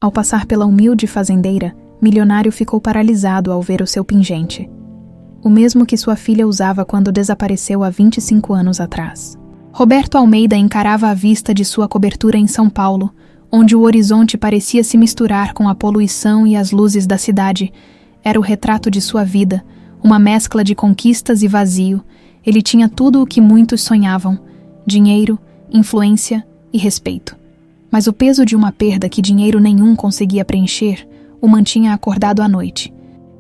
Ao passar pela humilde fazendeira, Milionário ficou paralisado ao ver o seu pingente. O mesmo que sua filha usava quando desapareceu há 25 anos atrás. Roberto Almeida encarava a vista de sua cobertura em São Paulo, onde o horizonte parecia se misturar com a poluição e as luzes da cidade. Era o retrato de sua vida, uma mescla de conquistas e vazio. Ele tinha tudo o que muitos sonhavam: dinheiro, influência e respeito. Mas o peso de uma perda que dinheiro nenhum conseguia preencher o mantinha acordado à noite.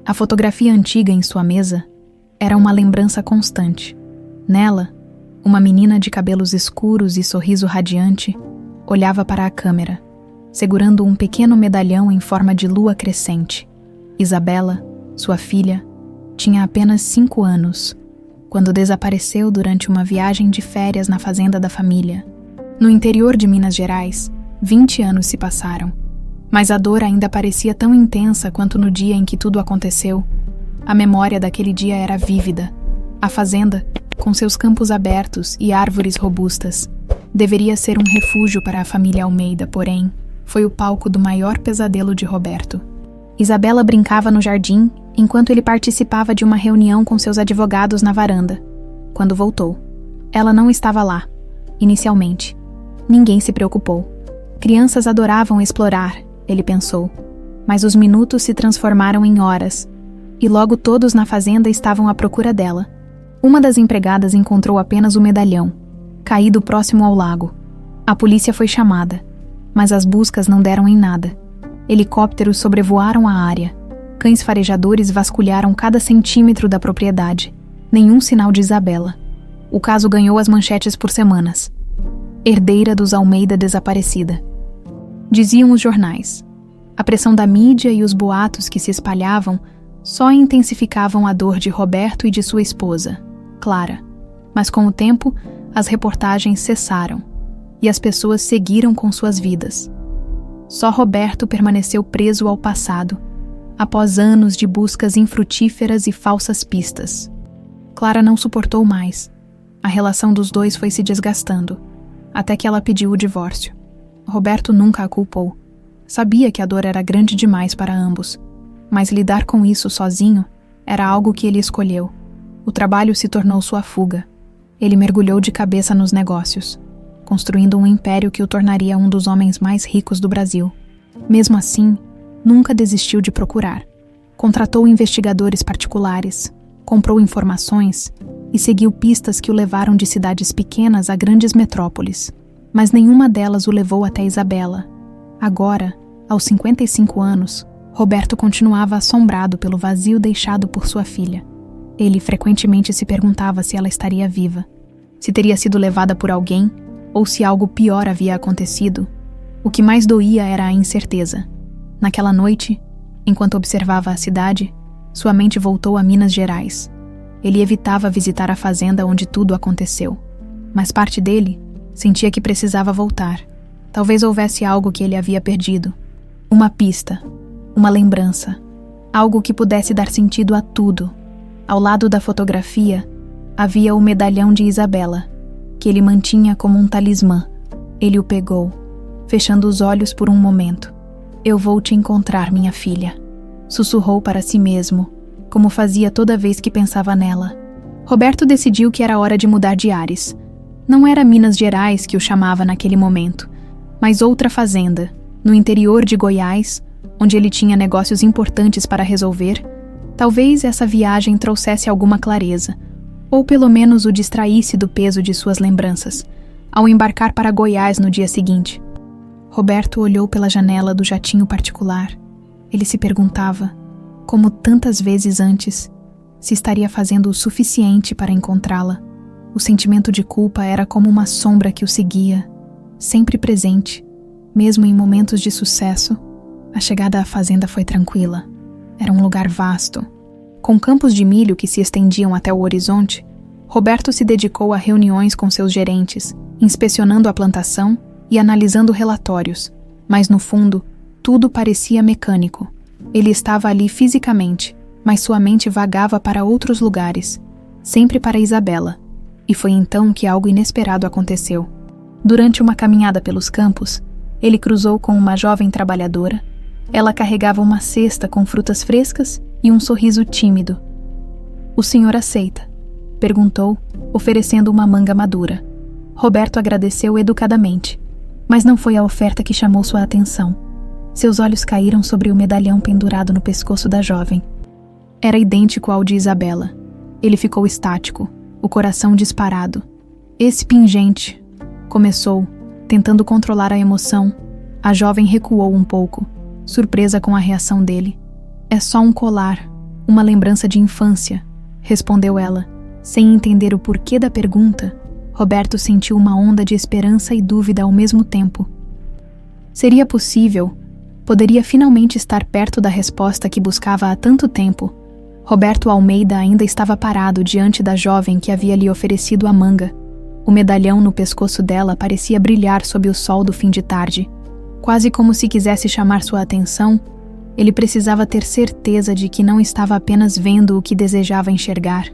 A fotografia antiga em sua mesa era uma lembrança constante. Nela, uma menina de cabelos escuros e sorriso radiante olhava para a câmera, segurando um pequeno medalhão em forma de lua crescente. Isabela, sua filha, tinha apenas 5 anos, quando desapareceu durante uma viagem de férias na fazenda da família. No interior de Minas Gerais, 20 anos se passaram, mas a dor ainda parecia tão intensa quanto no dia em que tudo aconteceu. A memória daquele dia era vívida. A fazenda, com seus campos abertos e árvores robustas, deveria ser um refúgio para a família Almeida, porém, foi o palco do maior pesadelo de Roberto. Isabela brincava no jardim, enquanto ele participava de uma reunião com seus advogados na varanda. Quando voltou, ela não estava lá, inicialmente. Ninguém se preocupou. Crianças adoravam explorar, ele pensou, mas os minutos se transformaram em horas, e logo todos na fazenda estavam à procura dela. Uma das empregadas encontrou apenas o medalhão, caído próximo ao lago. A polícia foi chamada, mas as buscas não deram em nada. Helicópteros sobrevoaram a área. Cães farejadores vasculharam cada centímetro da propriedade. Nenhum sinal de Isabela. O caso ganhou as manchetes por semanas. Herdeira dos Almeida desaparecida. Diziam os jornais. A pressão da mídia e os boatos que se espalhavam só intensificavam a dor de Roberto e de sua esposa, Clara. Mas com o tempo, as reportagens cessaram e as pessoas seguiram com suas vidas. Só Roberto permaneceu preso ao passado, após anos de buscas infrutíferas e falsas pistas. Clara não suportou mais. A relação dos dois foi se desgastando, até que ela pediu o divórcio. Roberto nunca a culpou. Sabia que a dor era grande demais para ambos, mas lidar com isso sozinho era algo que ele escolheu. O trabalho se tornou sua fuga. Ele mergulhou de cabeça nos negócios, construindo um império que o tornaria um dos homens mais ricos do Brasil. Mesmo assim, nunca desistiu de procurar. Contratou investigadores particulares, comprou informações e seguiu pistas que o levaram de cidades pequenas a grandes metrópoles. Mas nenhuma delas o levou até Isabela. Agora, aos 55 anos, Roberto continuava assombrado pelo vazio deixado por sua filha. Ele frequentemente se perguntava se ela estaria viva, se teria sido levada por alguém ou se algo pior havia acontecido. O que mais doía era a incerteza. Naquela noite, enquanto observava a cidade, sua mente voltou a Minas Gerais. Ele evitava visitar a fazenda onde tudo aconteceu, mas parte dele sentia que precisava voltar. Talvez houvesse algo que ele havia perdido. Uma pista, uma lembrança, algo que pudesse dar sentido a tudo. Ao lado da fotografia, havia o medalhão de Isabela, que ele mantinha como um talismã. Ele o pegou, fechando os olhos por um momento. "Eu vou te encontrar, minha filha", sussurrou para si mesmo, como fazia toda vez que pensava nela. Roberto decidiu que era hora de mudar de ares. Não era Minas Gerais que o chamava naquele momento, mas outra fazenda, no interior de Goiás, onde ele tinha negócios importantes para resolver. Talvez essa viagem trouxesse alguma clareza, ou pelo menos o distraísse do peso de suas lembranças, ao embarcar para Goiás no dia seguinte. Roberto olhou pela janela do jatinho particular. Ele se perguntava, como tantas vezes antes, se estaria fazendo o suficiente para encontrá-la. O sentimento de culpa era como uma sombra que o seguia, sempre presente. Mesmo em momentos de sucesso, a chegada à fazenda foi tranquila. Era um lugar vasto, com campos de milho que se estendiam até o horizonte. Roberto se dedicou a reuniões com seus gerentes, inspecionando a plantação e analisando relatórios, mas no fundo, tudo parecia mecânico. Ele estava ali fisicamente, mas sua mente vagava para outros lugares, sempre para Isabela. E foi então que algo inesperado aconteceu. Durante uma caminhada pelos campos, ele cruzou com uma jovem trabalhadora Ela carregava uma cesta com frutas frescas e um sorriso tímido. "O senhor aceita?" perguntou, oferecendo uma manga madura. Roberto agradeceu educadamente, mas não foi a oferta que chamou sua atenção. Seus olhos caíram sobre o medalhão pendurado no pescoço da jovem. Era idêntico ao de Isabela. Ele ficou estático, o coração disparado. "Esse pingente", começou, tentando controlar a emoção. A jovem recuou um pouco, surpresa com a reação dele. "É só um colar, uma lembrança de infância", respondeu ela. Sem entender o porquê da pergunta, Roberto sentiu uma onda de esperança e dúvida ao mesmo tempo. Seria possível? Poderia finalmente estar perto da resposta que buscava há tanto tempo. Roberto Almeida ainda estava parado diante da jovem que havia lhe oferecido a manga. O medalhão no pescoço dela parecia brilhar sob o sol do fim de tarde. Quase como se quisesse chamar sua atenção, ele precisava ter certeza de que não estava apenas vendo o que desejava enxergar.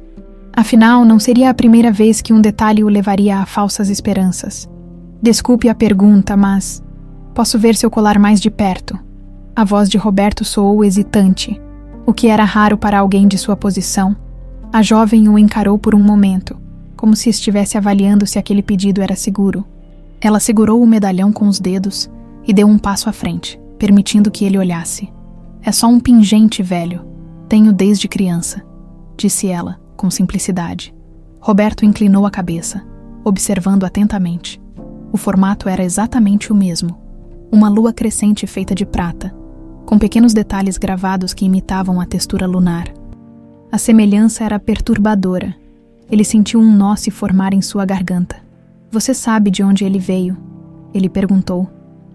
Afinal, não seria a primeira vez que um detalhe o levaria a falsas esperanças. "Desculpe a pergunta, mas posso ver seu colar mais de perto?" A voz de Roberto soou hesitante, o que era raro para alguém de sua posição. A jovem o encarou por um momento, como se estivesse avaliando se aquele pedido era seguro. Ela segurou o medalhão com os dedos e deu um passo à frente, permitindo que ele olhasse. "É só um pingente, velho. Tenho desde criança", disse ela, com simplicidade. Roberto inclinou a cabeça, observando atentamente. O formato era exatamente o mesmo. Uma lua crescente feita de prata, com pequenos detalhes gravados que imitavam a textura lunar. A semelhança era perturbadora. Ele sentiu um nó se formar em sua garganta. "Você sabe de onde ele veio?" ele perguntou,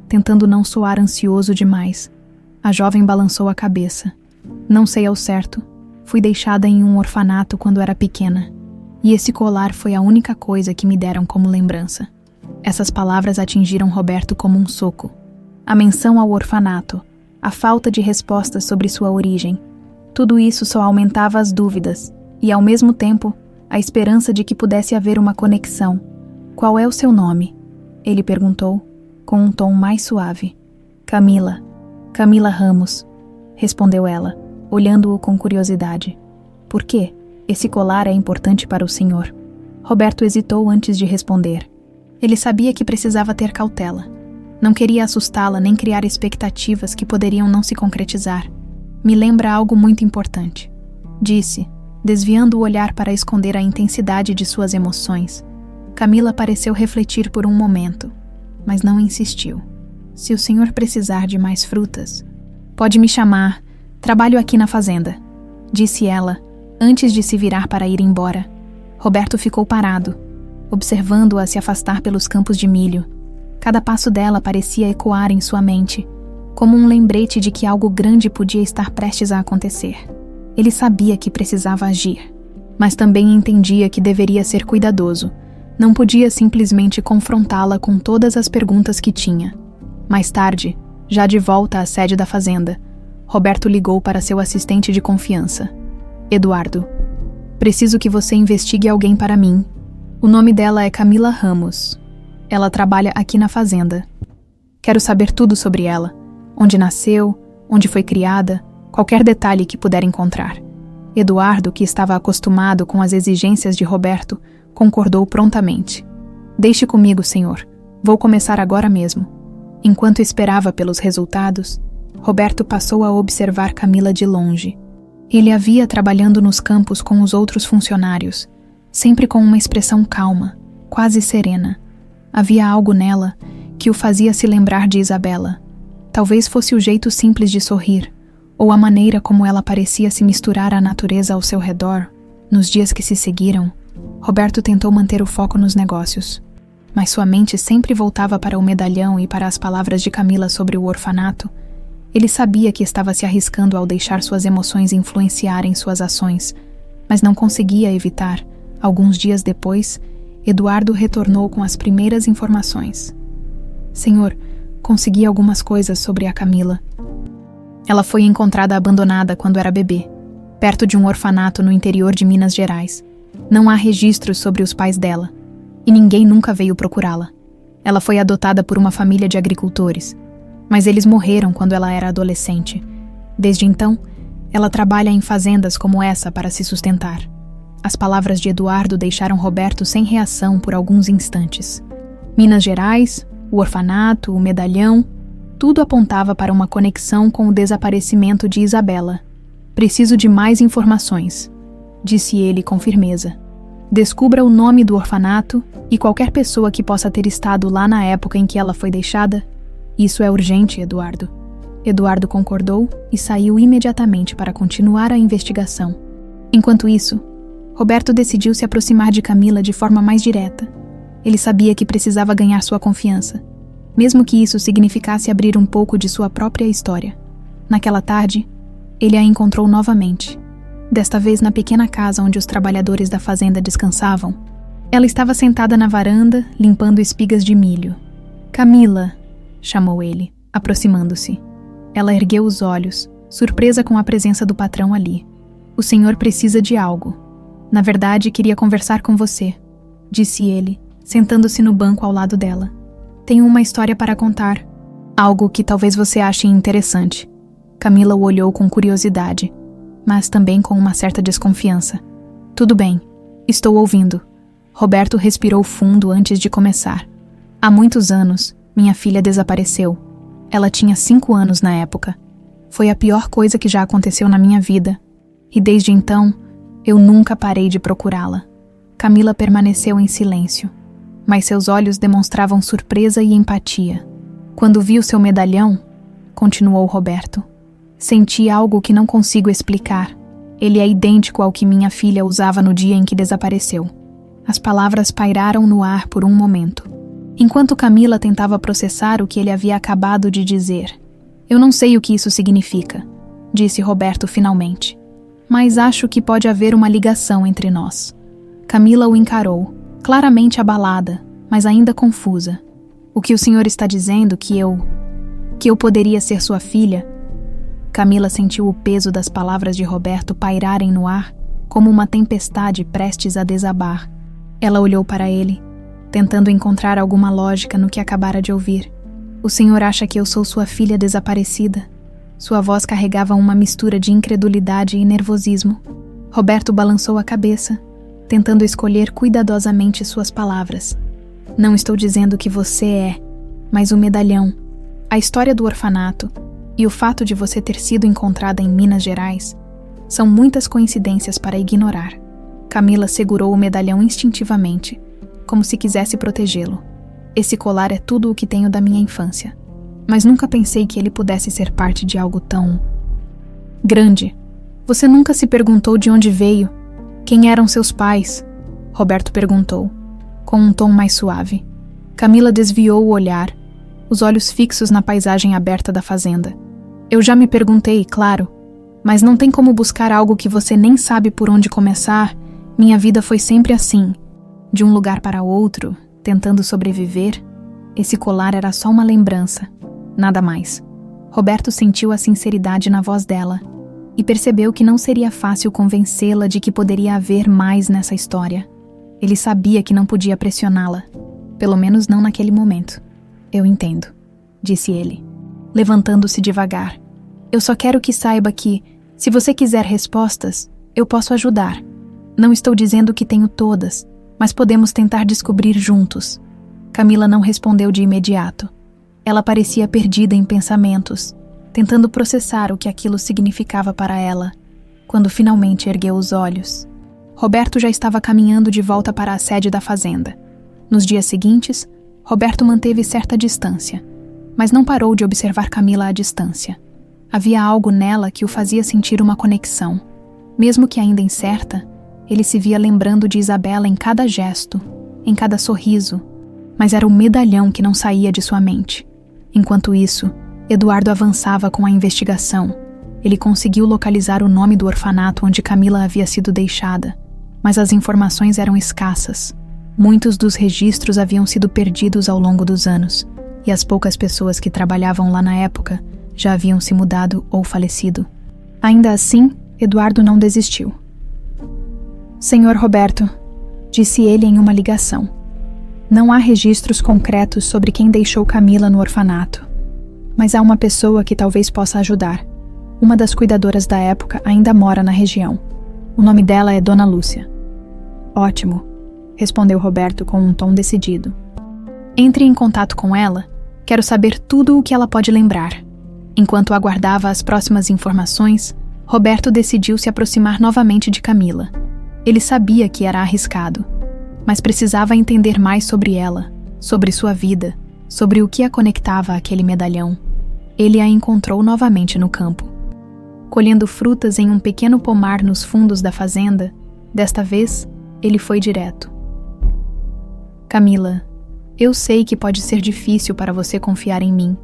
tentando não soar ansioso demais. A jovem balançou a cabeça. "Não sei ao certo. Fui deixada em um orfanato quando era pequena. E esse colar foi a única coisa que me deram como lembrança." Essas palavras atingiram Roberto como um soco. A menção ao orfanato, a falta de respostas sobre sua origem, tudo isso só aumentava as dúvidas e, ao mesmo tempo, a esperança de que pudesse haver uma conexão. "Qual é o seu nome?" ele perguntou, com um tom mais suave. "Camila. Camila Ramos", respondeu ela, olhando-o com curiosidade. "Por quê? Esse colar é importante para o senhor?" Roberto hesitou antes de responder. Ele sabia que precisava ter cautela. Não queria assustá-la nem criar expectativas que poderiam não se concretizar. "Me lembra algo muito importante", disse, desviando o olhar para esconder a intensidade de suas emoções. Camila pareceu refletir por um momento, mas não insistiu. "Se o senhor precisar de mais frutas, pode me chamar. Trabalho aqui na fazenda", disse ela, antes de se virar para ir embora. Roberto ficou parado, observando-a se afastar pelos campos de milho. Cada passo dela parecia ecoar em sua mente, como um lembrete de que algo grande podia estar prestes a acontecer. Ele sabia que precisava agir, mas também entendia que deveria ser cuidadoso. Não podia simplesmente confrontá-la com todas as perguntas que tinha. Mais tarde, já de volta à sede da fazenda, Roberto ligou para seu assistente de confiança. "Eduardo, preciso que você investigue alguém para mim. O nome dela é Camila Ramos. Ela trabalha aqui na fazenda. Quero saber tudo sobre ela. Onde nasceu, onde foi criada, qualquer detalhe que puder encontrar." Eduardo, que estava acostumado com as exigências de Roberto, concordou prontamente. "Deixe comigo, senhor. Vou começar agora mesmo." Enquanto esperava pelos resultados, Roberto passou a observar Camila de longe. Ele a via trabalhando nos campos com os outros funcionários, sempre com uma expressão calma, quase serena. Havia algo nela que o fazia se lembrar de Isabela. Talvez fosse o jeito simples de sorrir, ou a maneira como ela parecia se misturar à natureza ao seu redor. Nos dias que se seguiram, Roberto tentou manter o foco nos negócios, mas sua mente sempre voltava para o medalhão e para as palavras de Camila sobre o orfanato. Ele sabia que estava se arriscando ao deixar suas emoções influenciarem suas ações, mas não conseguia evitar. Alguns dias depois, Eduardo retornou com as primeiras informações. "Senhor, consegui algumas coisas sobre a Camila. Ela foi encontrada abandonada quando era bebê, perto de um orfanato no interior de Minas Gerais. Não há registros sobre os pais dela, e ninguém nunca veio procurá-la. Ela foi adotada por uma família de agricultores. mas eles morreram quando ela era adolescente. Desde então, ela trabalha em fazendas como essa para se sustentar. As palavras de Eduardo deixaram Roberto sem reação por alguns instantes. Minas Gerais, o orfanato, o medalhão, tudo apontava para uma conexão com o desaparecimento de Isabela. Preciso de mais informações, disse ele com firmeza. Descubra o nome do orfanato e qualquer pessoa que possa ter estado lá na época em que ela foi deixada. Isso é urgente, Eduardo. Eduardo concordou e saiu imediatamente para continuar a investigação. Enquanto isso, Roberto decidiu se aproximar de Camila de forma mais direta. Ele sabia que precisava ganhar sua confiança, mesmo que isso significasse abrir um pouco de sua própria história. Naquela tarde, ele a encontrou novamente. Desta vez na pequena casa onde os trabalhadores da fazenda descansavam. Ela estava sentada na varanda, limpando espigas de milho. Camila, chamou ele, aproximando-se. Ela ergueu os olhos, surpresa com a presença do patrão ali. O senhor precisa de algo. Na verdade, queria conversar com você, disse ele, sentando-se no banco ao lado dela. Tenho uma história para contar. Algo que talvez você ache interessante. Camila o olhou com curiosidade, mas também com uma certa desconfiança. Tudo bem, estou ouvindo. Roberto respirou fundo antes de começar. Há muitos anos, minha filha desapareceu. Ela tinha 5 anos na época. Foi a pior coisa que já aconteceu na minha vida. E desde então, eu nunca parei de procurá-la. Camila permaneceu em silêncio, mas seus olhos demonstravam surpresa e empatia. Quando vi o seu medalhão, continuou Roberto, senti algo que não consigo explicar. Ele é idêntico ao que minha filha usava no dia em que desapareceu. As palavras pairaram no ar por um momento, enquanto Camila tentava processar o que ele havia acabado de dizer. Eu não sei o que isso significa, disse Roberto finalmente, mas acho que pode haver uma ligação entre nós. Camila o encarou, claramente abalada, mas ainda confusa. O que o senhor está dizendo que eu poderia ser sua filha? Camila sentiu o peso das palavras de Roberto pairarem no ar, como uma tempestade prestes a desabar. Ela olhou para ele, tentando encontrar alguma lógica no que acabara de ouvir. O senhor acha que eu sou sua filha desaparecida? Sua voz carregava uma mistura de incredulidade e nervosismo. Roberto balançou a cabeça, tentando escolher cuidadosamente suas palavras. Não estou dizendo que você é, mas o medalhão, a história do orfanato e o fato de você ter sido encontrada em Minas Gerais são muitas coincidências para ignorar. Camila segurou o medalhão instintivamente, como se quisesse protegê-lo. Esse colar é tudo o que tenho da minha infância, mas nunca pensei que ele pudesse ser parte de algo tão grande. Você nunca se perguntou de onde veio? Quem eram seus pais? Roberto perguntou, com um tom mais suave. Camila desviou o olhar, os olhos fixos na paisagem aberta da fazenda. Eu já me perguntei, claro, mas não tem como buscar algo que você nem sabe por onde começar. Minha vida foi sempre assim, de um lugar para outro, tentando sobreviver. Esse colar era só uma lembrança, nada mais. Roberto sentiu a sinceridade na voz dela e percebeu que não seria fácil convencê-la de que poderia haver mais nessa história. Ele sabia que não podia pressioná-la, pelo menos não naquele momento. Eu entendo, disse ele, levantando-se devagar. Eu só quero que saiba que, se você quiser respostas, eu posso ajudar. Não estou dizendo que tenho todas, mas podemos tentar descobrir juntos. Camila não respondeu de imediato. Ela parecia perdida em pensamentos, tentando processar o que aquilo significava para ela, quando finalmente ergueu os olhos. Roberto já estava caminhando de volta para a sede da fazenda. Nos dias seguintes, Roberto manteve certa distância, mas não parou de observar Camila à distância. Havia algo nela que o fazia sentir uma conexão. Mesmo que ainda incerta, ele se via lembrando de Isabela em cada gesto, em cada sorriso, mas era o medalhão que não saía de sua mente. Enquanto isso, Eduardo avançava com a investigação. Ele conseguiu localizar o nome do orfanato onde Camila havia sido deixada, mas as informações eram escassas. Muitos dos registros haviam sido perdidos ao longo dos anos, e as poucas pessoas que trabalhavam lá na época já haviam se mudado ou falecido. Ainda assim, Eduardo não desistiu. Senhor Roberto, disse ele em uma ligação, não há registros concretos sobre quem deixou Camila no orfanato. Mas há uma pessoa que talvez possa ajudar. Uma das cuidadoras da época ainda mora na região. O nome dela é Dona Lúcia. Ótimo, respondeu Roberto com um tom decidido. Entre em contato com ela. Quero saber tudo o que ela pode lembrar. Enquanto aguardava as próximas informações, Roberto decidiu se aproximar novamente de Camila. Ele sabia que era arriscado, mas precisava entender mais sobre ela, sobre sua vida, sobre o que a conectava àquele medalhão. Ele a encontrou novamente no campo. Colhendo frutas em um pequeno pomar nos fundos da fazenda, desta vez, ele foi direto. Camila, eu sei que pode ser difícil para você confiar em mim,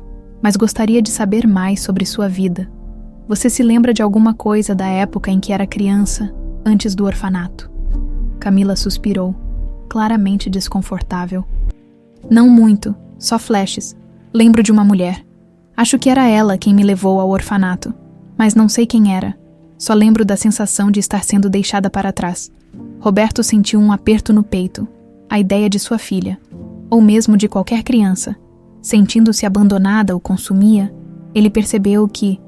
mas gostaria de saber mais sobre sua vida. Você se lembra de alguma coisa da época em que era criança, antes do orfanato? Camila suspirou, claramente desconfortável. Não muito, só flashes. Lembro de uma mulher. Acho que era ela quem me levou ao orfanato, mas não sei quem era. Só lembro da sensação de estar sendo deixada para trás. Roberto sentiu um aperto no peito, a ideia de sua filha, ou mesmo de qualquer criança, sentindo-se abandonada ou consumia. Ele percebeu que,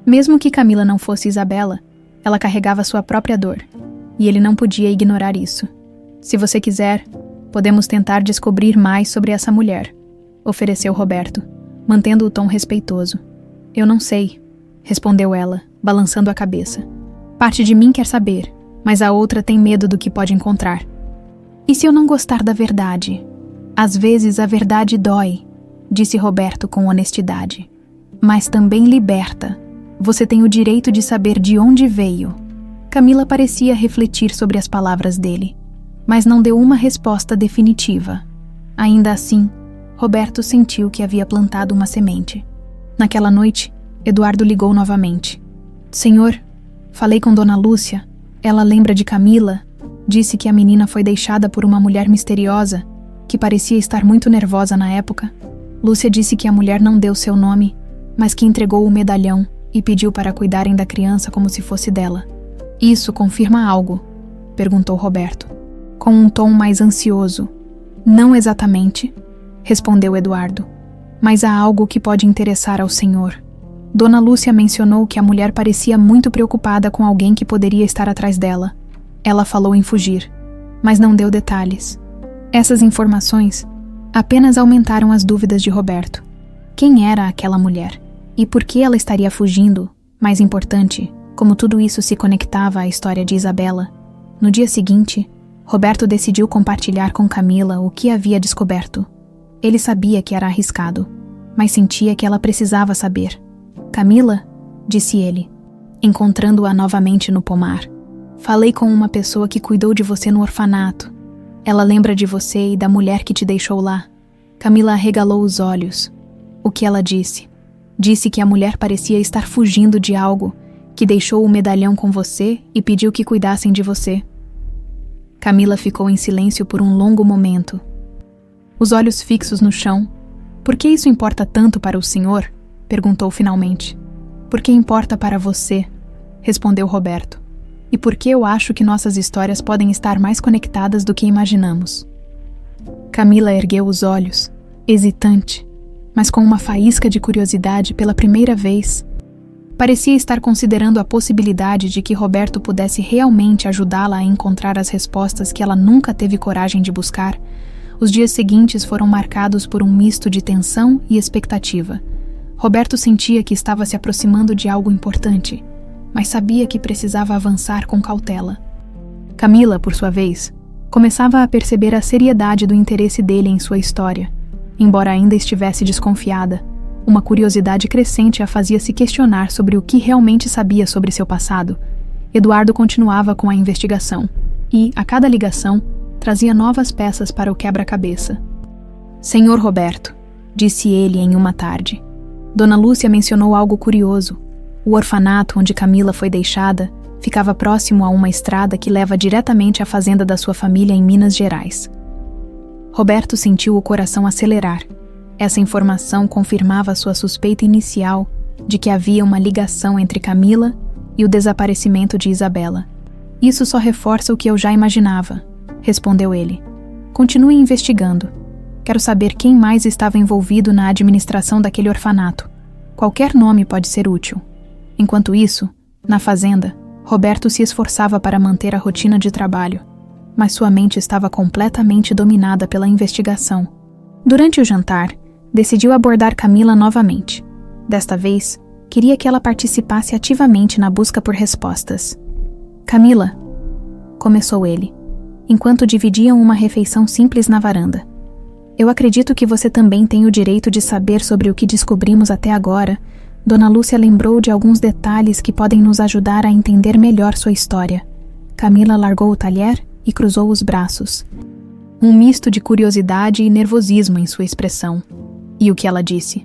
mesmo que Camila não fosse Isabela, ela carregava sua própria dor, e ele não podia ignorar isso. Se você quiser, podemos tentar descobrir mais sobre essa mulher, ofereceu Roberto, mantendo o tom respeitoso. Eu não sei, respondeu ela, balançando a cabeça. Parte de mim quer saber, mas a outra tem medo do que pode encontrar. E se eu não gostar da verdade? Às vezes a verdade dói, disse Roberto com honestidade, mas também liberta. Você tem o direito de saber de onde veio. Camila parecia refletir sobre as palavras dele, mas não deu uma resposta definitiva. Ainda assim, Roberto sentiu que havia plantado uma semente. Naquela noite, Eduardo ligou novamente. Senhor, falei com Dona Lúcia. Ela lembra de Camila. Disse que a menina foi deixada por uma mulher misteriosa, que parecia estar muito nervosa na época. Lúcia disse que a mulher não deu seu nome, mas que entregou o medalhão e pediu para cuidarem da criança como se fosse dela. Isso confirma algo? Perguntou Roberto, com um tom mais ansioso. Não exatamente, respondeu Eduardo, mas há algo que pode interessar ao senhor. Dona Lúcia mencionou que a mulher parecia muito preocupada com alguém que poderia estar atrás dela. Ela falou em fugir, mas não deu detalhes. Essas informações apenas aumentaram as dúvidas de Roberto. Quem era aquela mulher? E por que ela estaria fugindo? Mais importante, como tudo isso se conectava à história de Isabela. No dia seguinte, Roberto decidiu compartilhar com Camila o que havia descoberto. Ele sabia que era arriscado, mas sentia que ela precisava saber. Camila, disse ele, encontrando-a novamente no pomar. Falei com uma pessoa que cuidou de você no orfanato. Ela lembra de você e da mulher que te deixou lá. Camila arregalou os olhos. O que ela disse? Disse que a mulher parecia estar fugindo de algo, que deixou o medalhão com você e pediu que cuidassem de você. Camila ficou em silêncio por um longo momento. Os olhos fixos no chão. Por que isso importa tanto para o senhor? Perguntou finalmente. Por que importa para você? Respondeu Roberto. E por que eu acho que nossas histórias podem estar mais conectadas do que imaginamos? Camila ergueu os olhos, hesitante, mas com uma faísca de curiosidade pela primeira vez. Parecia estar considerando a possibilidade de que Roberto pudesse realmente ajudá-la a encontrar as respostas que ela nunca teve coragem de buscar. Os dias seguintes foram marcados por um misto de tensão e expectativa. Roberto sentia que estava se aproximando de algo importante, mas sabia que precisava avançar com cautela. Camila, por sua vez, começava a perceber a seriedade do interesse dele em sua história. Embora ainda estivesse desconfiada, uma curiosidade crescente a fazia se questionar sobre o que realmente sabia sobre seu passado. Eduardo continuava com a investigação e, a cada ligação, trazia novas peças para o quebra-cabeça. Senhor Roberto, disse ele em uma tarde. Dona Lúcia mencionou algo curioso. O orfanato onde Camila foi deixada ficava próximo a uma estrada que leva diretamente à fazenda da sua família em Minas Gerais. Roberto sentiu o coração acelerar. Essa informação confirmava sua suspeita inicial de que havia uma ligação entre Camila e o desaparecimento de Isabela. Isso só reforça o que eu já imaginava, respondeu ele. Continue investigando. Quero saber quem mais estava envolvido na administração daquele orfanato. Qualquer nome pode ser útil. Enquanto isso, na fazenda, Roberto se esforçava para manter a rotina de trabalho, mas sua mente estava completamente dominada pela investigação. Durante o jantar, decidiu abordar Camila novamente. Desta vez, queria que ela participasse ativamente na busca por respostas. Camila, começou ele, enquanto dividiam uma refeição simples na varanda. Eu acredito que você também tem o direito de saber sobre o que descobrimos até agora. Dona Lúcia lembrou de alguns detalhes que podem nos ajudar a entender melhor sua história. Camila largou o talher e cruzou os braços. Um misto de curiosidade e nervosismo em sua expressão. E o que ela disse?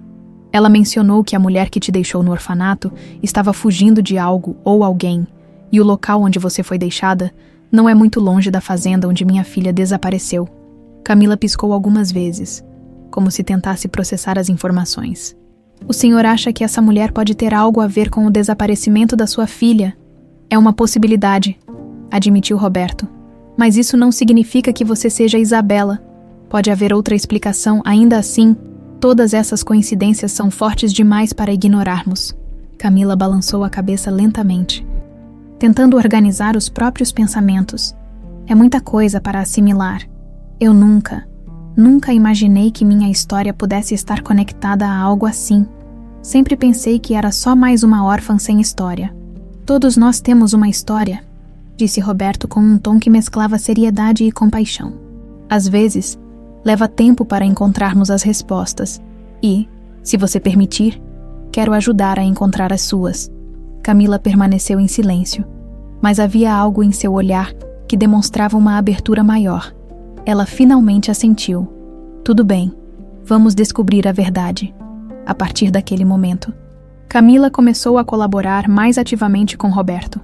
Ela mencionou que a mulher que te deixou no orfanato estava fugindo de algo ou alguém, e o local onde você foi deixada não é muito longe da fazenda onde minha filha desapareceu. Camila piscou algumas vezes, como se tentasse processar as informações. O senhor acha que essa mulher pode ter algo a ver com o desaparecimento da sua filha? É uma possibilidade, admitiu Roberto. Mas isso não significa que você seja Isabela. Pode haver outra explicação, ainda assim, todas essas coincidências são fortes demais para ignorarmos. Camila balançou a cabeça lentamente, tentando organizar os próprios pensamentos. É muita coisa para assimilar. Eu nunca imaginei que minha história pudesse estar conectada a algo assim. Sempre pensei que era só mais uma órfã sem história. Todos nós temos uma história, disse Roberto com um tom que mesclava seriedade e compaixão. Às vezes, leva tempo para encontrarmos as respostas e, se você permitir, quero ajudar a encontrar as suas. Camila permaneceu em silêncio, mas havia algo em seu olhar que demonstrava uma abertura maior. Ela finalmente assentiu. Tudo bem, vamos descobrir a verdade. A partir daquele momento, Camila começou a colaborar mais ativamente com Roberto.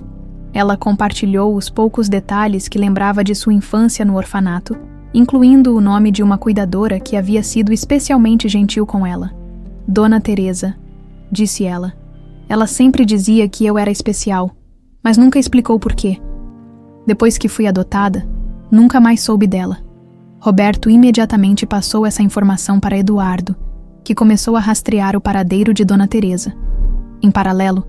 Ela compartilhou os poucos detalhes que lembrava de sua infância no orfanato, incluindo o nome de uma cuidadora que havia sido especialmente gentil com ela. Dona Teresa, disse ela. Ela sempre dizia que eu era especial, mas nunca explicou por quê. Depois que fui adotada, nunca mais soube dela. Roberto imediatamente passou essa informação para Eduardo, que começou a rastrear o paradeiro de Dona Teresa. Em paralelo,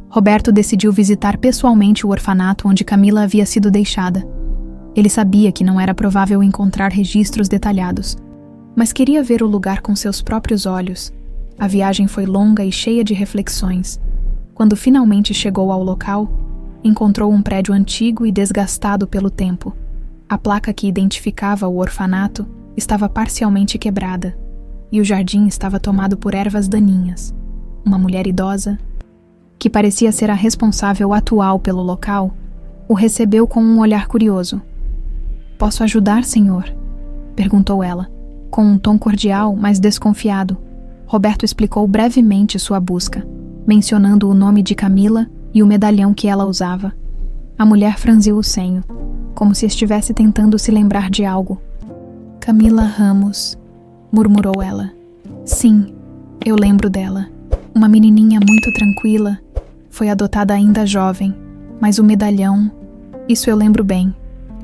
Roberto decidiu visitar pessoalmente o orfanato onde Camila havia sido deixada. Ele sabia que não era provável encontrar registros detalhados, mas queria ver o lugar com seus próprios olhos. A viagem foi longa e cheia de reflexões. Quando finalmente chegou ao local, encontrou um prédio antigo e desgastado pelo tempo. A placa que identificava o orfanato estava parcialmente quebrada, e o jardim estava tomado por ervas daninhas. Uma mulher idosa, que parecia ser a responsável atual pelo local, o recebeu com um olhar curioso. "Posso ajudar, senhor?" perguntou ela, com um tom cordial, mas desconfiado. Roberto explicou brevemente sua busca, mencionando o nome de Camila e o medalhão que ela usava. A mulher franziu o senho, como se estivesse tentando se lembrar de algo. "Camila Ramos", murmurou ela. "Sim, eu lembro dela. Uma menininha muito tranquila. Foi adotada ainda jovem, mas o medalhão, isso eu lembro bem.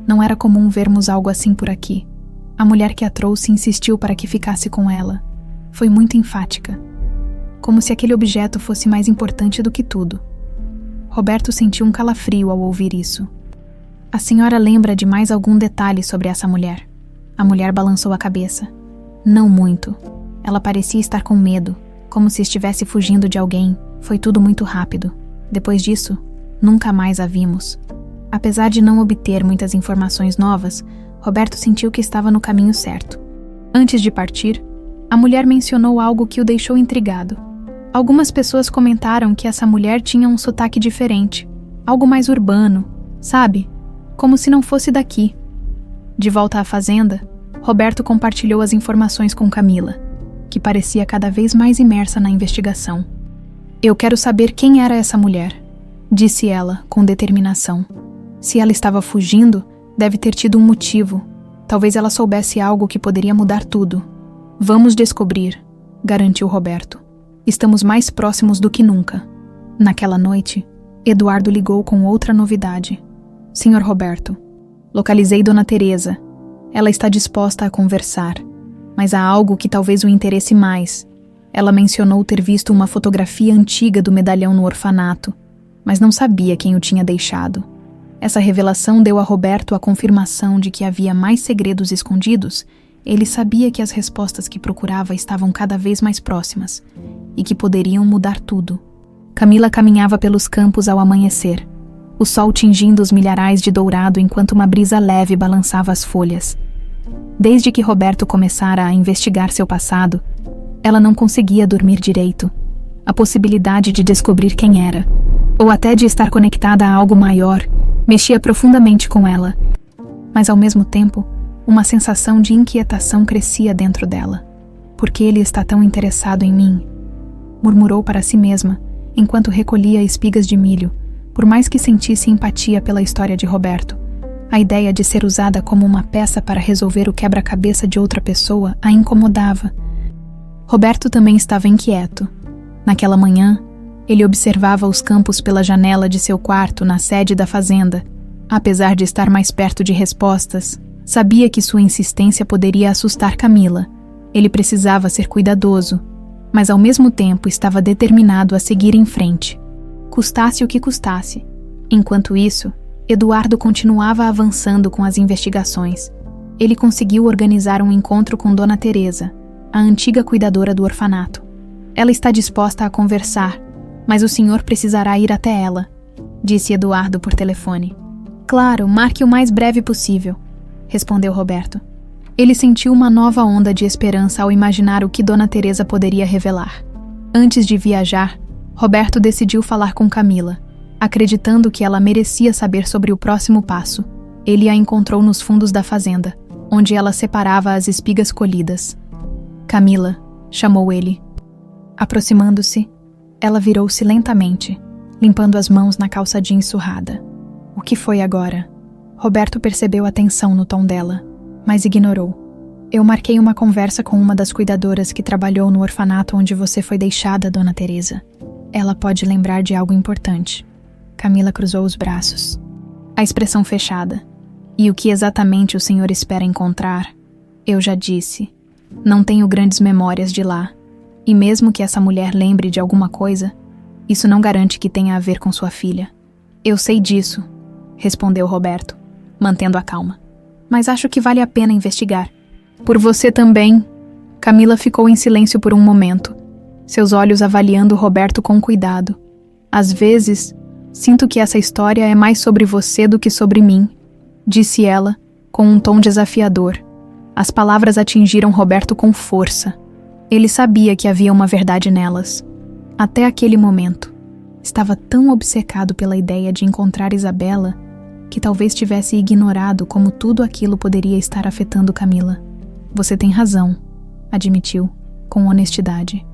Não era comum vermos algo assim por aqui. A mulher que a trouxe insistiu para que ficasse com ela. Foi muito enfática, como se aquele objeto fosse mais importante do que tudo." Roberto sentiu um calafrio ao ouvir isso. "A senhora lembra de mais algum detalhe sobre essa mulher?" A mulher balançou a cabeça. "Não muito. Ela parecia estar com medo, como se estivesse fugindo de alguém. Foi tudo muito rápido. Depois disso, nunca mais a vimos." Apesar de não obter muitas informações novas, Roberto sentiu que estava no caminho certo. Antes de partir, a mulher mencionou algo que o deixou intrigado. Algumas pessoas comentaram que essa mulher tinha um sotaque diferente, algo mais urbano, sabe? Como se não fosse daqui. De volta à fazenda, Roberto compartilhou as informações com Camila, que parecia cada vez mais imersa na investigação. "Eu quero saber quem era essa mulher", disse ela com determinação. "Se ela estava fugindo, deve ter tido um motivo. Talvez ela soubesse algo que poderia mudar tudo." "Vamos descobrir", garantiu Roberto. "Estamos mais próximos do que nunca." Naquela noite, Eduardo ligou com outra novidade. "Senhor Roberto, localizei Dona Teresa. Ela está disposta a conversar, mas há algo que talvez o interesse mais. Ela mencionou ter visto uma fotografia antiga do medalhão no orfanato, mas não sabia quem o tinha deixado. Essa revelação deu a Roberto a confirmação de que havia mais segredos escondidos. Ele sabia que as respostas que procurava estavam cada vez mais próximas e que poderiam mudar tudo. Camila caminhava pelos campos ao amanhecer, o sol tingindo os milharais de dourado enquanto uma brisa leve balançava as folhas. Desde que Roberto começara a investigar seu passado, ela não conseguia dormir direito. A possibilidade de descobrir quem era, ou até de estar conectada a algo maior, mexia profundamente com ela. Mas ao mesmo tempo, uma sensação de inquietação crescia dentro dela. Por que ele está tão interessado em mim? Murmurou para si mesma, enquanto recolhia espigas de milho, por mais que sentisse empatia pela história de Roberto. A ideia de ser usada como uma peça para resolver o quebra-cabeça de outra pessoa a incomodava. Roberto também estava inquieto. Naquela manhã, ele observava os campos pela janela de seu quarto na sede da fazenda. Apesar de estar mais perto de respostas, sabia que sua insistência poderia assustar Camila. Ele precisava ser cuidadoso, mas ao mesmo tempo estava determinado a seguir em frente, custasse o que custasse. Enquanto isso, Eduardo continuava avançando com as investigações. Ele conseguiu organizar um encontro com Dona Teresa, a antiga cuidadora do orfanato. Ela está disposta a conversar, mas o senhor precisará ir até ela, disse Eduardo por telefone. Claro, marque o mais breve possível, respondeu Roberto. Ele sentiu uma nova onda de esperança ao imaginar o que Dona Teresa poderia revelar. Antes de viajar, Roberto decidiu falar com Camila, acreditando que ela merecia saber sobre o próximo passo. Ele a encontrou nos fundos da fazenda, onde ela separava as espigas colhidas. Camila, chamou ele. Aproximando-se, ela virou-se lentamente, limpando as mãos na calça jeans surrada. O que foi agora? Roberto percebeu a tensão no tom dela, mas ignorou. Eu marquei uma conversa com uma das cuidadoras que trabalhou no orfanato onde você foi deixada, Dona Teresa. Ela pode lembrar de algo importante. Camila cruzou os braços, a expressão fechada. E o que exatamente o senhor espera encontrar? Eu já disse. Não tenho grandes memórias de lá. E mesmo que essa mulher lembre de alguma coisa, isso não garante que tenha a ver com sua filha. Eu sei disso, respondeu Roberto, mantendo a calma. Mas acho que vale a pena investigar. Por você também. Camila ficou em silêncio por um momento, seus olhos avaliando Roberto com cuidado. Às vezes, sinto que essa história é mais sobre você do que sobre mim, disse ela, com um tom desafiador. As palavras atingiram Roberto com força. Ele sabia que havia uma verdade nelas. Até aquele momento, estava tão obcecado pela ideia de encontrar Isabela que talvez tivesse ignorado como tudo aquilo poderia estar afetando Camila. Você tem razão, admitiu, com honestidade.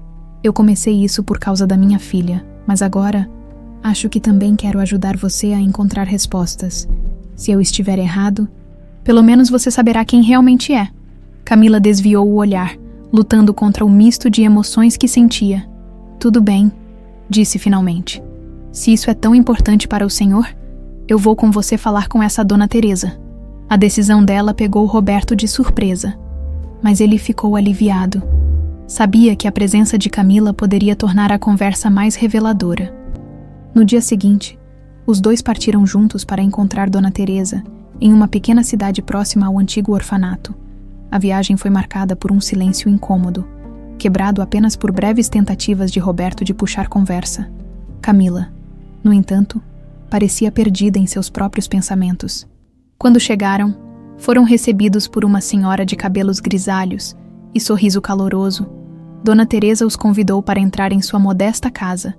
Eu comecei isso por causa da minha filha, mas agora acho que também quero ajudar você a encontrar respostas. Se eu estiver errado, pelo menos você saberá quem realmente é. Camila desviou o olhar, lutando contra o misto de emoções que sentia. Tudo bem, disse finalmente. Se isso é tão importante para o senhor, eu vou com você falar com essa Dona Teresa. A decisão dela pegou Roberto de surpresa, mas ele ficou aliviado. Sabia que a presença de Camila poderia tornar a conversa mais reveladora. No dia seguinte, os dois partiram juntos para encontrar Dona Teresa em uma pequena cidade próxima ao antigo orfanato. A viagem foi marcada por um silêncio incômodo, quebrado apenas por breves tentativas de Roberto de puxar conversa. Camila, no entanto, parecia perdida em seus próprios pensamentos. Quando chegaram, foram recebidos por uma senhora de cabelos grisalhos e sorriso caloroso. Dona Teresa os convidou para entrar em sua modesta casa,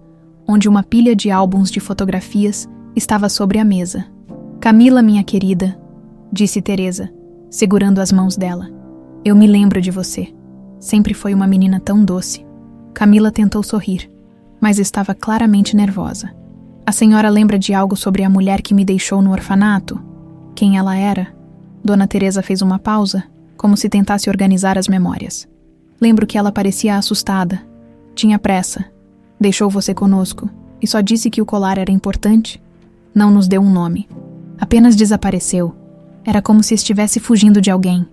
onde uma pilha de álbuns de fotografias estava sobre a mesa. Camila, minha querida, disse Teresa, segurando as mãos dela. Eu me lembro de você. Sempre foi uma menina tão doce. Camila tentou sorrir, mas estava claramente nervosa. A senhora lembra de algo sobre a mulher que me deixou no orfanato? Quem ela era? Dona Teresa fez uma pausa, como se tentasse organizar as memórias. Lembro que ela parecia assustada. Tinha pressa. Deixou você conosco e só disse que o colar era importante. Não nos deu um nome. Apenas desapareceu. Era como se estivesse fugindo de alguém.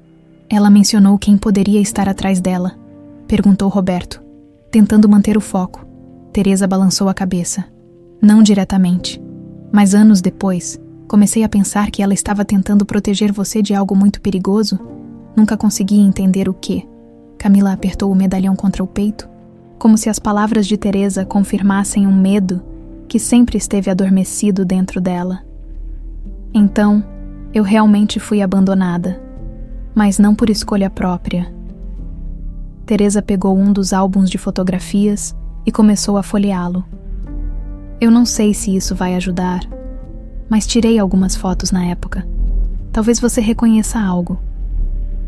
Ela mencionou quem poderia estar atrás dela. Perguntou Roberto. tentando manter o foco. Teresa balançou a cabeça. Não diretamente. Mas anos depois, comecei a pensar que ela estava tentando proteger você de algo muito perigoso. Nunca consegui entender o quê. Camila apertou o medalhão contra o peito, como se as palavras de Teresa confirmassem um medo que sempre esteve adormecido dentro dela. Então, eu realmente fui abandonada, mas não por escolha própria. Teresa pegou um dos álbuns de fotografias e começou a folheá-lo. Eu não sei se isso vai ajudar, mas tirei algumas fotos na época. Talvez você reconheça algo.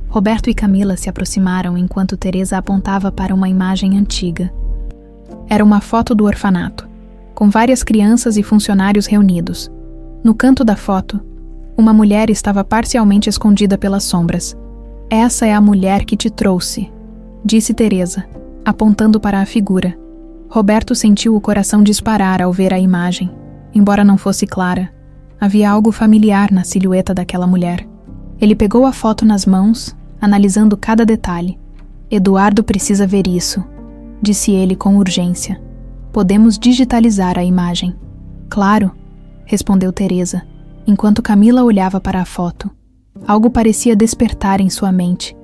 Roberto e Camila se aproximaram enquanto Teresa apontava para uma imagem antiga. Era uma foto do orfanato, com várias crianças e funcionários reunidos. No canto da foto, uma mulher estava parcialmente escondida pelas sombras. Essa é a mulher que te trouxe, disse Teresa, apontando para a figura. Roberto sentiu o coração disparar ao ver a imagem. Embora não fosse clara, havia algo familiar na silhueta daquela mulher. Ele pegou a foto nas mãos, analisando cada detalhe. Eduardo precisa ver isso, disse ele com urgência. Podemos digitalizar a imagem. Claro, respondeu Teresa, enquanto Camila olhava para a foto. Algo parecia despertar em sua mente.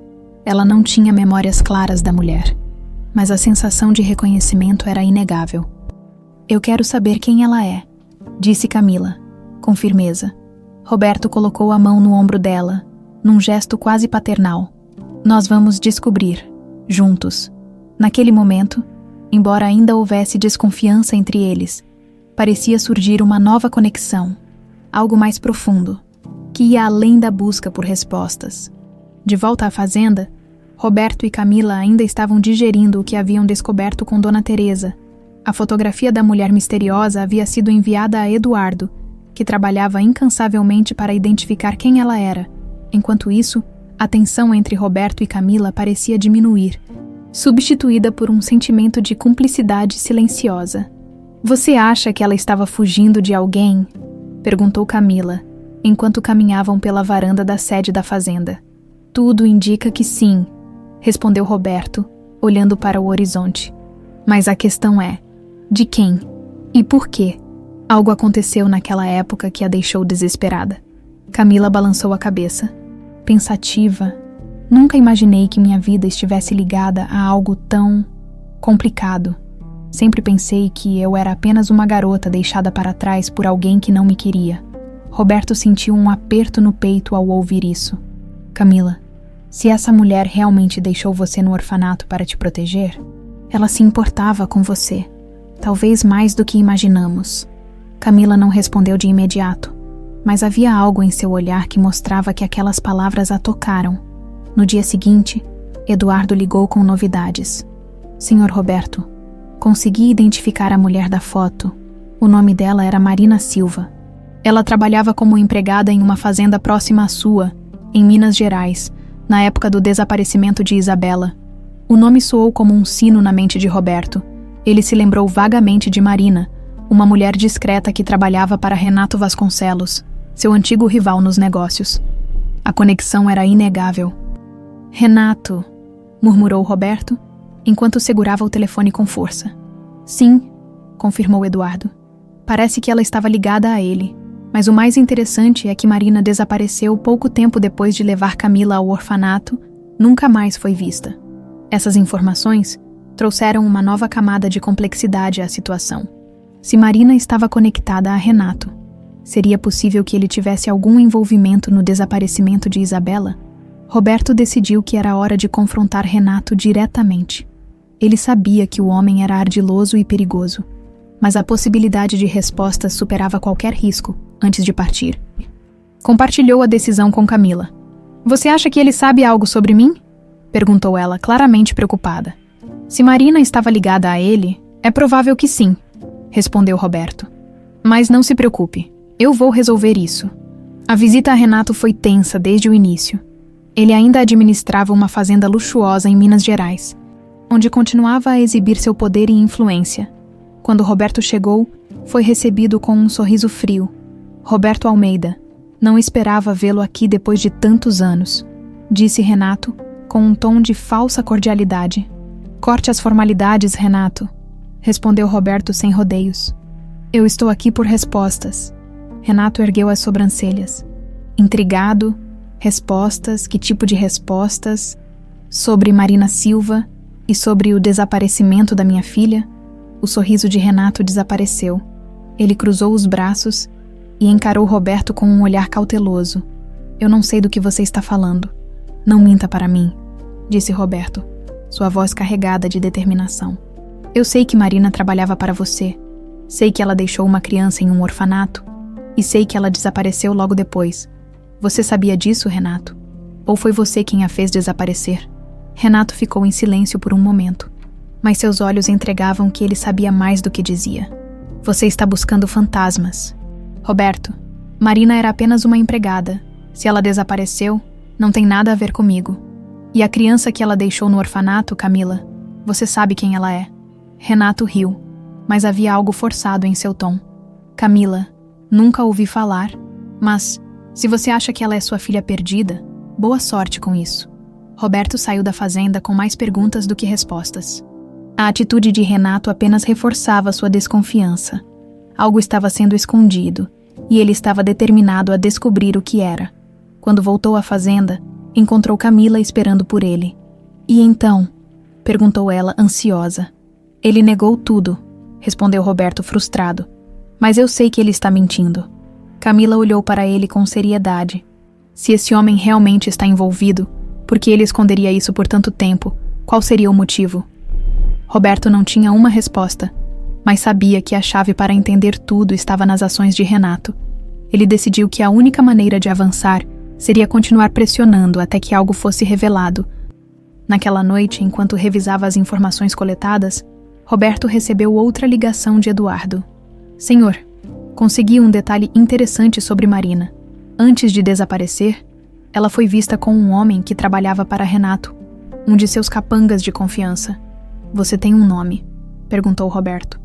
Ela não tinha memórias claras da mulher, mas a sensação de reconhecimento era inegável. Eu quero saber quem ela é, disse Camila, com firmeza. Roberto colocou a mão no ombro dela, num gesto quase paternal. Nós vamos descobrir, juntos. Naquele momento, embora ainda houvesse desconfiança entre eles, parecia surgir uma nova conexão, algo mais profundo, que ia além da busca por respostas. De volta à fazenda, Roberto e Camila ainda estavam digerindo o que haviam descoberto com Dona Teresa. A fotografia da mulher misteriosa havia sido enviada a Eduardo, que trabalhava incansavelmente para identificar quem ela era. Enquanto isso, a tensão entre Roberto e Camila parecia diminuir, substituída por um sentimento de cumplicidade silenciosa. Você acha que ela estava fugindo de alguém? Perguntou Camila, enquanto caminhavam pela varanda da sede da fazenda. Tudo indica que sim, respondeu Roberto, olhando para o horizonte. Mas a questão é, de quem? E por quê? Algo aconteceu naquela época que a deixou desesperada. Camila balançou a cabeça. Pensativa, nunca imaginei que minha vida estivesse ligada a algo tão complicado. Sempre pensei que eu era apenas uma garota deixada para trás por alguém que não me queria. Roberto sentiu um aperto no peito ao ouvir isso. Camila, se essa mulher realmente deixou você no orfanato para te proteger, ela se importava com você, talvez mais do que imaginamos. Camila não respondeu de imediato, mas havia algo em seu olhar que mostrava que aquelas palavras a tocaram. No dia seguinte, Eduardo ligou com novidades. Senhor Roberto, consegui identificar a mulher da foto. O nome dela era Marina Silva. Ela trabalhava como empregada em uma fazenda próxima à sua, em Minas Gerais, na época do desaparecimento de Isabela. O nome soou como um sino na mente de Roberto. Ele se lembrou vagamente de Marina, uma mulher discreta que trabalhava para Renato Vasconcelos, seu antigo rival nos negócios. A conexão era inegável. Renato, murmurou Roberto, enquanto segurava o telefone com força. Sim, confirmou Eduardo. Parece que ela estava ligada a ele, mas o mais interessante é que Marina desapareceu pouco tempo depois de levar Camila ao orfanato, nunca mais foi vista. Essas informações trouxeram uma nova camada de complexidade à situação. Se Marina estava conectada a Renato, seria possível que ele tivesse algum envolvimento no desaparecimento de Isabela? Roberto decidiu que era hora de confrontar Renato diretamente. Ele sabia que o homem era ardiloso e perigoso, mas a possibilidade de respostas superava qualquer risco antes de partir. Compartilhou a decisão com Camila. Você acha que ele sabe algo sobre mim? Perguntou ela, claramente preocupada. Se Marina estava ligada a ele, é provável que sim, respondeu Roberto. Mas não se preocupe, eu vou resolver isso. A visita a Renato foi tensa desde o início. Ele ainda administrava uma fazenda luxuosa em Minas Gerais, onde continuava a exibir seu poder e influência. Quando Roberto chegou, foi recebido com um sorriso frio. Roberto Almeida, não esperava vê-lo aqui depois de tantos anos, disse Renato, com um tom de falsa cordialidade. Corte as formalidades, Renato, respondeu Roberto sem rodeios. Eu estou aqui por respostas. Renato ergueu as sobrancelhas. Intrigado, respostas, que tipo de respostas? Sobre Marina Silva e sobre o desaparecimento da minha filha? O sorriso de Renato desapareceu. Ele cruzou os braços e encarou Roberto com um olhar cauteloso. Eu não sei do que você está falando. Não minta para mim, disse Roberto, sua voz carregada de determinação. Eu sei que Marina trabalhava para você. Sei que ela deixou uma criança em um orfanato. E sei que ela desapareceu logo depois. Você sabia disso, Renato? Ou foi você quem a fez desaparecer? Renato ficou em silêncio por um momento, mas seus olhos entregavam que ele sabia mais do que dizia. Você está buscando fantasmas. Roberto, Marina era apenas uma empregada. Se ela desapareceu, não tem nada a ver comigo. E a criança que ela deixou no orfanato, Camila, você sabe quem ela é. Renato riu, mas havia algo forçado em seu tom. Camila, nunca ouvi falar, mas se você acha que ela é sua filha perdida, boa sorte com isso. Roberto saiu da fazenda com mais perguntas do que respostas. A atitude de Renato apenas reforçava sua desconfiança. Algo estava sendo escondido, e ele estava determinado a descobrir o que era. Quando voltou à fazenda, encontrou Camila esperando por ele. E então? Perguntou ela, ansiosa. Ele negou tudo, respondeu Roberto frustrado. Mas eu sei que ele está mentindo. Camila olhou para ele com seriedade. Se esse homem realmente está envolvido, por que ele esconderia isso por tanto tempo? Qual seria o motivo? Roberto não tinha uma resposta, mas sabia que a chave para entender tudo estava nas ações de Renato. Ele decidiu que a única maneira de avançar seria continuar pressionando até que algo fosse revelado. Naquela noite, enquanto revisava as informações coletadas, Roberto recebeu outra ligação de Eduardo. Senhor, consegui um detalhe interessante sobre Marina. Antes de desaparecer, ela foi vista com um homem que trabalhava para Renato, um de seus capangas de confiança. Você tem um nome? Perguntou Roberto.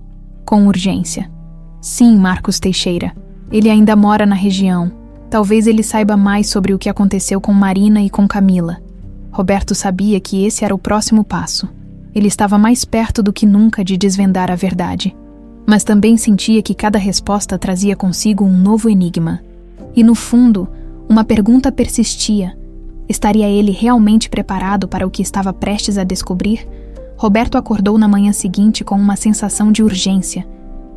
Com urgência. Sim, Marcos Teixeira. Ele ainda mora na região. Talvez ele saiba mais sobre o que aconteceu com Marina e com Camila. Roberto sabia que esse era o próximo passo. Ele estava mais perto do que nunca de desvendar a verdade. Mas também sentia que cada resposta trazia consigo um novo enigma. E no fundo, uma pergunta persistia. Estaria ele realmente preparado para o que estava prestes a descobrir? Roberto acordou na manhã seguinte com uma sensação de urgência.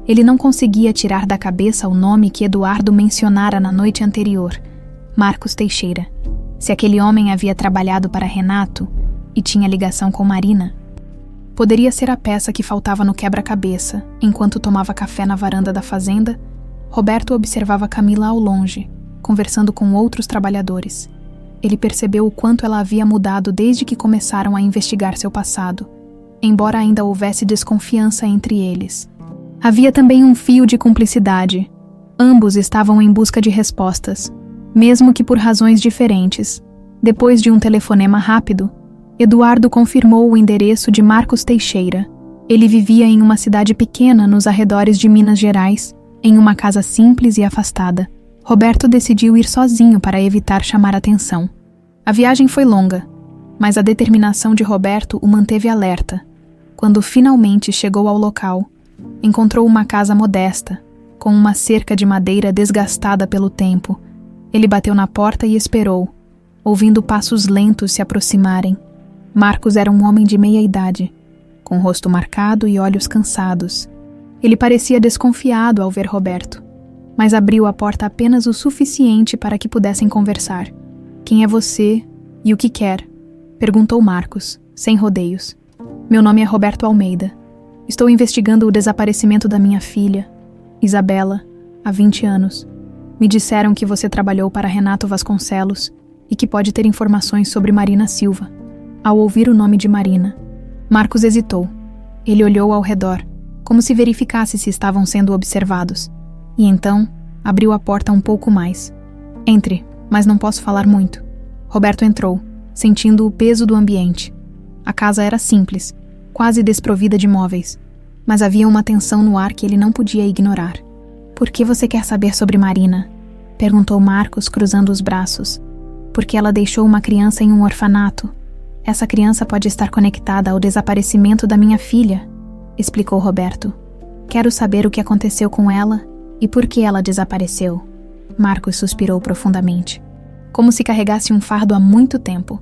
Ele não conseguia tirar da cabeça o nome que Eduardo mencionara na noite anterior, Marcos Teixeira. Se aquele homem havia trabalhado para Renato e tinha ligação com Marina, poderia ser a peça que faltava no quebra-cabeça. Enquanto tomava café na varanda da fazenda, Roberto observava Camila ao longe, conversando com outros trabalhadores. Ele percebeu o quanto ela havia mudado desde que começaram a investigar seu passado, embora ainda houvesse desconfiança entre eles. Havia também um fio de cumplicidade. Ambos estavam em busca de respostas, mesmo que por razões diferentes. Depois de um telefonema rápido, Eduardo confirmou o endereço de Marcos Teixeira. Ele vivia em uma cidade pequena nos arredores de Minas Gerais, em uma casa simples e afastada. Roberto decidiu ir sozinho para evitar chamar atenção. A viagem foi longa, mas a determinação de Roberto o manteve alerta. Quando finalmente chegou ao local, encontrou uma casa modesta, com uma cerca de madeira desgastada pelo tempo. Ele bateu na porta e esperou, ouvindo passos lentos se aproximarem. Marcos era um homem de meia idade, com rosto marcado e olhos cansados. Ele parecia desconfiado ao ver Roberto, mas abriu a porta apenas o suficiente para que pudessem conversar. Quem é você e o que quer? Perguntou Marcos, sem rodeios. Meu nome é Roberto Almeida. Estou investigando o desaparecimento da minha filha, Isabela, há 20 anos. Me disseram que você trabalhou para Renato Vasconcelos e que pode ter informações sobre Marina Silva. Ao ouvir o nome de Marina, Marcos hesitou. Ele olhou ao redor, como se verificasse se estavam sendo observados. E então, abriu a porta um pouco mais. Entre, mas não posso falar muito. Roberto entrou, sentindo o peso do ambiente. A casa era simples, quase desprovida de móveis, mas havia uma tensão no ar que ele não podia ignorar. Por que você quer saber sobre Marina? Perguntou Marcos, cruzando os braços. Porque ela deixou uma criança em um orfanato. Essa criança pode estar conectada ao desaparecimento da minha filha, explicou Roberto. Quero saber o que aconteceu com ela e por que ela desapareceu. Marcos suspirou profundamente, como se carregasse um fardo há muito tempo.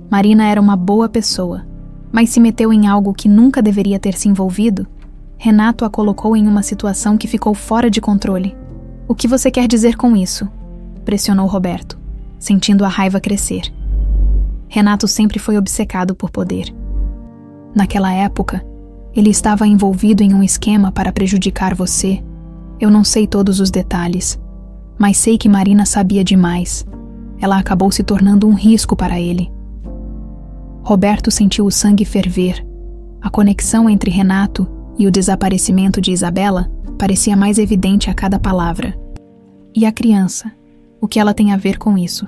Marina era uma boa pessoa, mas se meteu em algo que nunca deveria ter se envolvido. Renato a colocou em uma situação que ficou fora de controle. O que você quer dizer com isso? Pressionou Roberto, sentindo a raiva crescer. Renato sempre foi obcecado por poder. Naquela época, ele estava envolvido em um esquema para prejudicar você. Eu não sei todos os detalhes, mas sei que Marina sabia demais. Ela acabou se tornando um risco para ele. Roberto sentiu o sangue ferver. A conexão entre Renato e o desaparecimento de Isabela parecia mais evidente a cada palavra. E a criança? O que ela tem a ver com isso?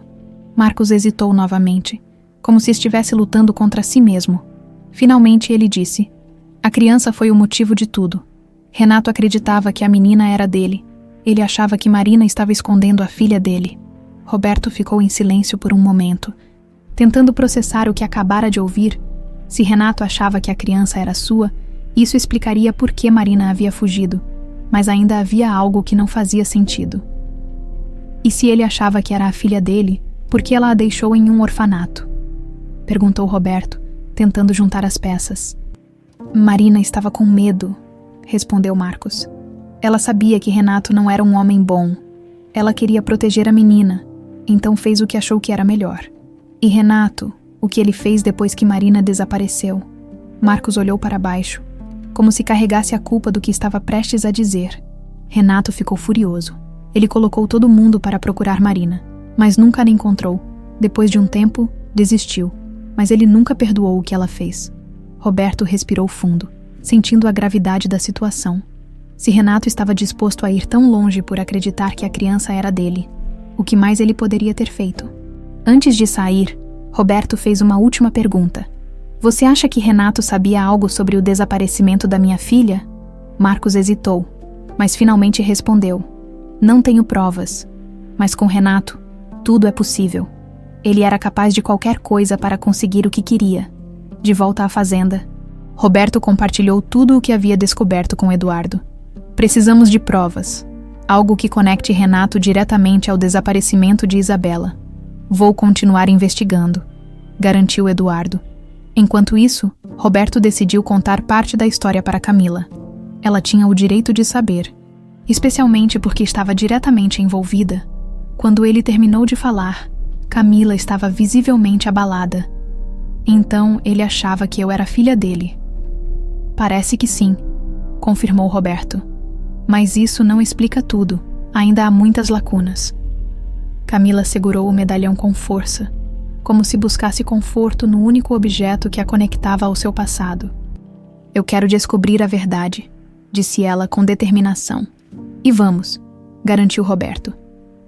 Marcos hesitou novamente, como se estivesse lutando contra si mesmo. Finalmente ele disse: a criança foi o motivo de tudo. Renato acreditava que a menina era dele. Ele achava que Marina estava escondendo a filha dele. Roberto ficou em silêncio por um momento, tentando processar o que acabara de ouvir. Se Renato achava que a criança era sua, isso explicaria por que Marina havia fugido, mas ainda havia algo que não fazia sentido. E se ele achava que era a filha dele, por que ela a deixou em um orfanato? Perguntou Roberto, tentando juntar as peças. Marina estava com medo, respondeu Marcos. Ela sabia que Renato não era um homem bom. Ela queria proteger a menina, então fez o que achou que era melhor. E Renato, o que ele fez depois que Marina desapareceu? Marcos olhou para baixo, como se carregasse a culpa do que estava prestes a dizer. Renato ficou furioso. Ele colocou todo mundo para procurar Marina, mas nunca a encontrou. Depois de um tempo, desistiu, mas ele nunca perdoou o que ela fez. Roberto respirou fundo, sentindo a gravidade da situação. Se Renato estava disposto a ir tão longe por acreditar que a criança era dele, o que mais ele poderia ter feito? Antes de sair, Roberto fez uma última pergunta. Você acha que Renato sabia algo sobre o desaparecimento da minha filha? Marcos hesitou, mas finalmente respondeu. Não tenho provas, mas com Renato, tudo é possível. Ele era capaz de qualquer coisa para conseguir o que queria. De volta à fazenda, Roberto compartilhou tudo o que havia descoberto com Eduardo. Precisamos de provas, algo que conecte Renato diretamente ao desaparecimento de Isabela. Vou continuar investigando, garantiu Eduardo. Enquanto isso, Roberto decidiu contar parte da história para Camila. Ela tinha o direito de saber, especialmente porque estava diretamente envolvida. Quando ele terminou de falar, Camila estava visivelmente abalada. Então ele achava que eu era filha dele. Parece que sim, confirmou Roberto. Mas isso não explica tudo. Ainda há muitas lacunas. Camila segurou o medalhão com força, como se buscasse conforto no único objeto que a conectava ao seu passado. Eu quero descobrir a verdade, disse ela com determinação. E vamos, garantiu Roberto.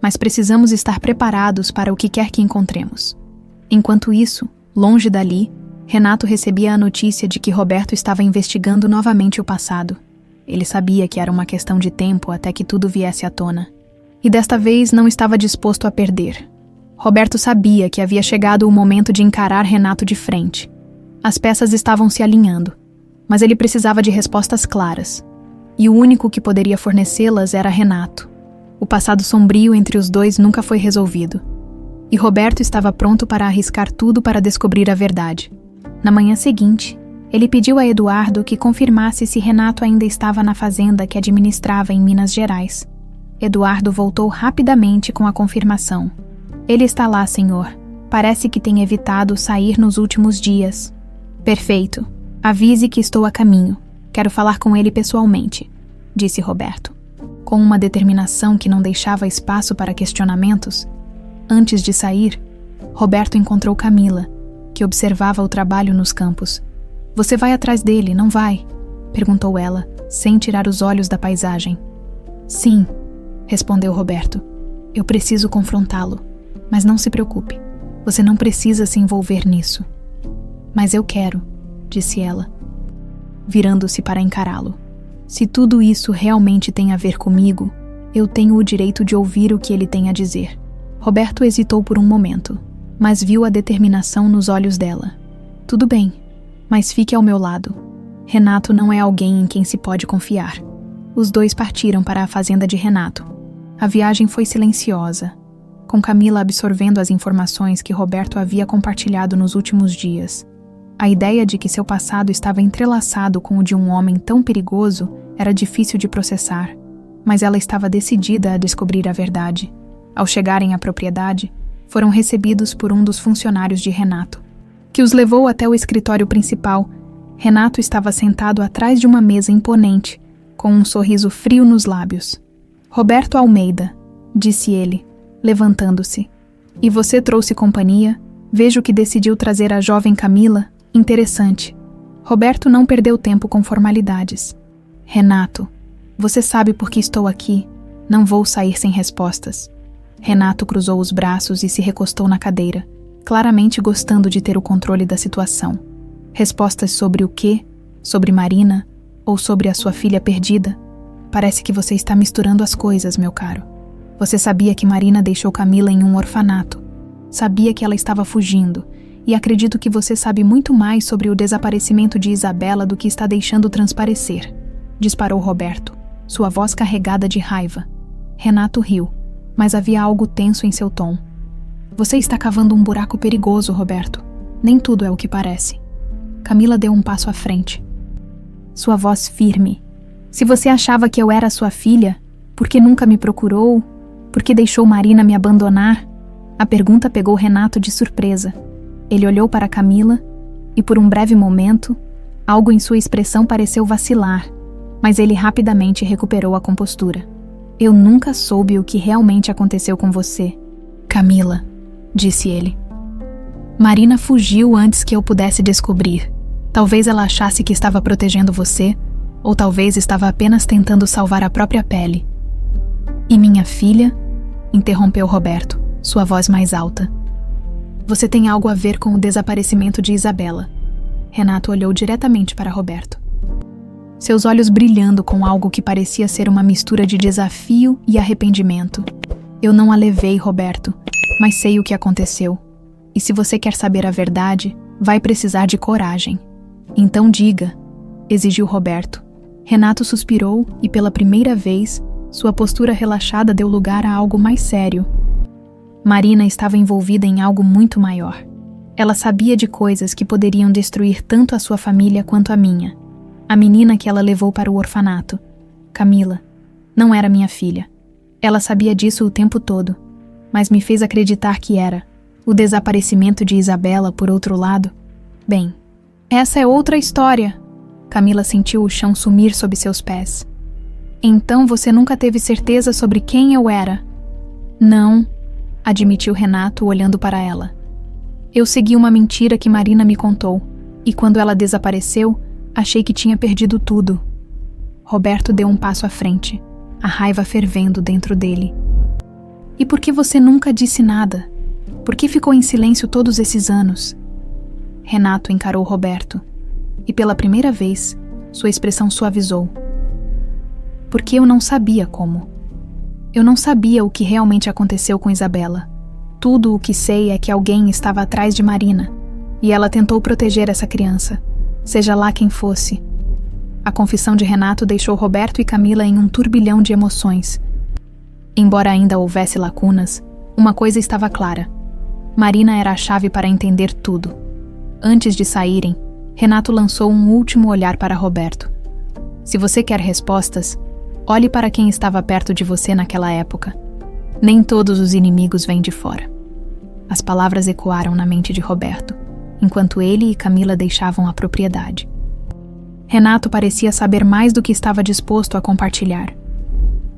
Mas precisamos estar preparados para o que quer que encontremos. Enquanto isso, longe dali, Renato recebia a notícia de que Roberto estava investigando novamente o passado. Ele sabia que era uma questão de tempo até que tudo viesse à tona. E desta vez não estava disposto a perder. Roberto sabia que havia chegado o momento de encarar Renato de frente. As peças estavam se alinhando, mas ele precisava de respostas claras. E o único que poderia fornecê-las era Renato. O passado sombrio entre os dois nunca foi resolvido. E Roberto estava pronto para arriscar tudo para descobrir a verdade. Na manhã seguinte, ele pediu a Eduardo que confirmasse se Renato ainda estava na fazenda que administrava em Minas Gerais. Eduardo voltou rapidamente com a confirmação. Ele está lá, senhor. Parece que tem evitado sair nos últimos dias. Perfeito. Avise que estou a caminho. Quero falar com ele pessoalmente, disse Roberto, com uma determinação que não deixava espaço para questionamentos. Antes de sair, Roberto encontrou Camila, que observava o trabalho nos campos. Você vai atrás dele, não vai? Perguntou ela, sem tirar os olhos da paisagem. Sim, respondeu Roberto. Eu preciso confrontá-lo, mas não se preocupe. Você não precisa se envolver nisso. Mas eu quero, disse ela, virando-se para encará-lo. Se tudo isso realmente tem a ver comigo, eu tenho o direito de ouvir o que ele tem a dizer. Roberto hesitou por um momento, mas viu a determinação nos olhos dela. Tudo bem, mas fique ao meu lado. Renato não é alguém em quem se pode confiar. Os dois partiram para a fazenda de Renato. A viagem foi silenciosa, com Camila absorvendo as informações que Roberto havia compartilhado nos últimos dias. A ideia de que seu passado estava entrelaçado com o de um homem tão perigoso era difícil de processar, mas ela estava decidida a descobrir a verdade. Ao chegarem à propriedade, foram recebidos por um dos funcionários de Renato, que os levou até o escritório principal. Renato estava sentado atrás de uma mesa imponente, com um sorriso frio nos lábios. Roberto Almeida, disse ele, levantando-se. E você trouxe companhia? Vejo que decidiu trazer a jovem Camila. Interessante. Roberto não perdeu tempo com formalidades. Renato, você sabe por que estou aqui? Não vou sair sem respostas. Renato cruzou os braços e se recostou na cadeira, claramente gostando de ter o controle da situação. Respostas sobre o quê? Sobre Marina? Ou sobre a sua filha perdida? Parece que você está misturando as coisas, meu caro. Você sabia que Marina deixou Camila em um orfanato. Sabia que ela estava fugindo. E acredito que você sabe muito mais sobre o desaparecimento de Isabela do que está deixando transparecer. Disparou Roberto, sua voz carregada de raiva. Renato riu, mas havia algo tenso em seu tom. Você está cavando um buraco perigoso, Roberto. Nem tudo é o que parece. Camila deu um passo à frente. Sua voz firme. Se você achava que eu era sua filha, por que nunca me procurou? Por que deixou Marina me abandonar? A pergunta pegou Renato de surpresa. Ele olhou para Camila e, por um breve momento, algo em sua expressão pareceu vacilar, mas ele rapidamente recuperou a compostura. Eu nunca soube o que realmente aconteceu com você, Camila, disse ele. Marina fugiu antes que eu pudesse descobrir. Talvez ela achasse que estava protegendo você, ou talvez estava apenas tentando salvar a própria pele. E minha filha? Interrompeu Roberto, sua voz mais alta. Você tem algo a ver com o desaparecimento de Isabela. Renato olhou diretamente para Roberto. Seus olhos brilhando com algo que parecia ser uma mistura de desafio e arrependimento. Eu não a levei, Roberto, mas sei o que aconteceu. E se você quer saber a verdade, vai precisar de coragem. Então diga, exigiu Roberto. Renato suspirou e, pela primeira vez, sua postura relaxada deu lugar a algo mais sério. Marina estava envolvida em algo muito maior. Ela sabia de coisas que poderiam destruir tanto a sua família quanto a minha. A menina que ela levou para o orfanato, Camila, não era minha filha. Ela sabia disso o tempo todo, mas me fez acreditar que era. O desaparecimento de Isabela, por outro lado, bem, essa é outra história. Camila sentiu o chão sumir sob seus pés. Então você nunca teve certeza sobre quem eu era? Não, admitiu Renato olhando para ela. Eu segui uma mentira que Marina me contou, e quando ela desapareceu, achei que tinha perdido tudo. Roberto deu um passo à frente, a raiva fervendo dentro dele. E por que você nunca disse nada? Por que ficou em silêncio todos esses anos? Renato encarou Roberto, e pela primeira vez, sua expressão suavizou. Porque eu não sabia como. Eu não sabia o que realmente aconteceu com Isabela. Tudo o que sei é que alguém estava atrás de Marina, e ela tentou proteger essa criança, seja lá quem fosse. A confissão de Renato deixou Roberto e Camila em um turbilhão de emoções. Embora ainda houvesse lacunas, uma coisa estava clara. Marina era a chave para entender tudo. Antes de saírem, Renato lançou um último olhar para Roberto. Se você quer respostas, olhe para quem estava perto de você naquela época. Nem todos os inimigos vêm de fora. As palavras ecoaram na mente de Roberto, enquanto ele e Camila deixavam a propriedade. Renato parecia saber mais do que estava disposto a compartilhar.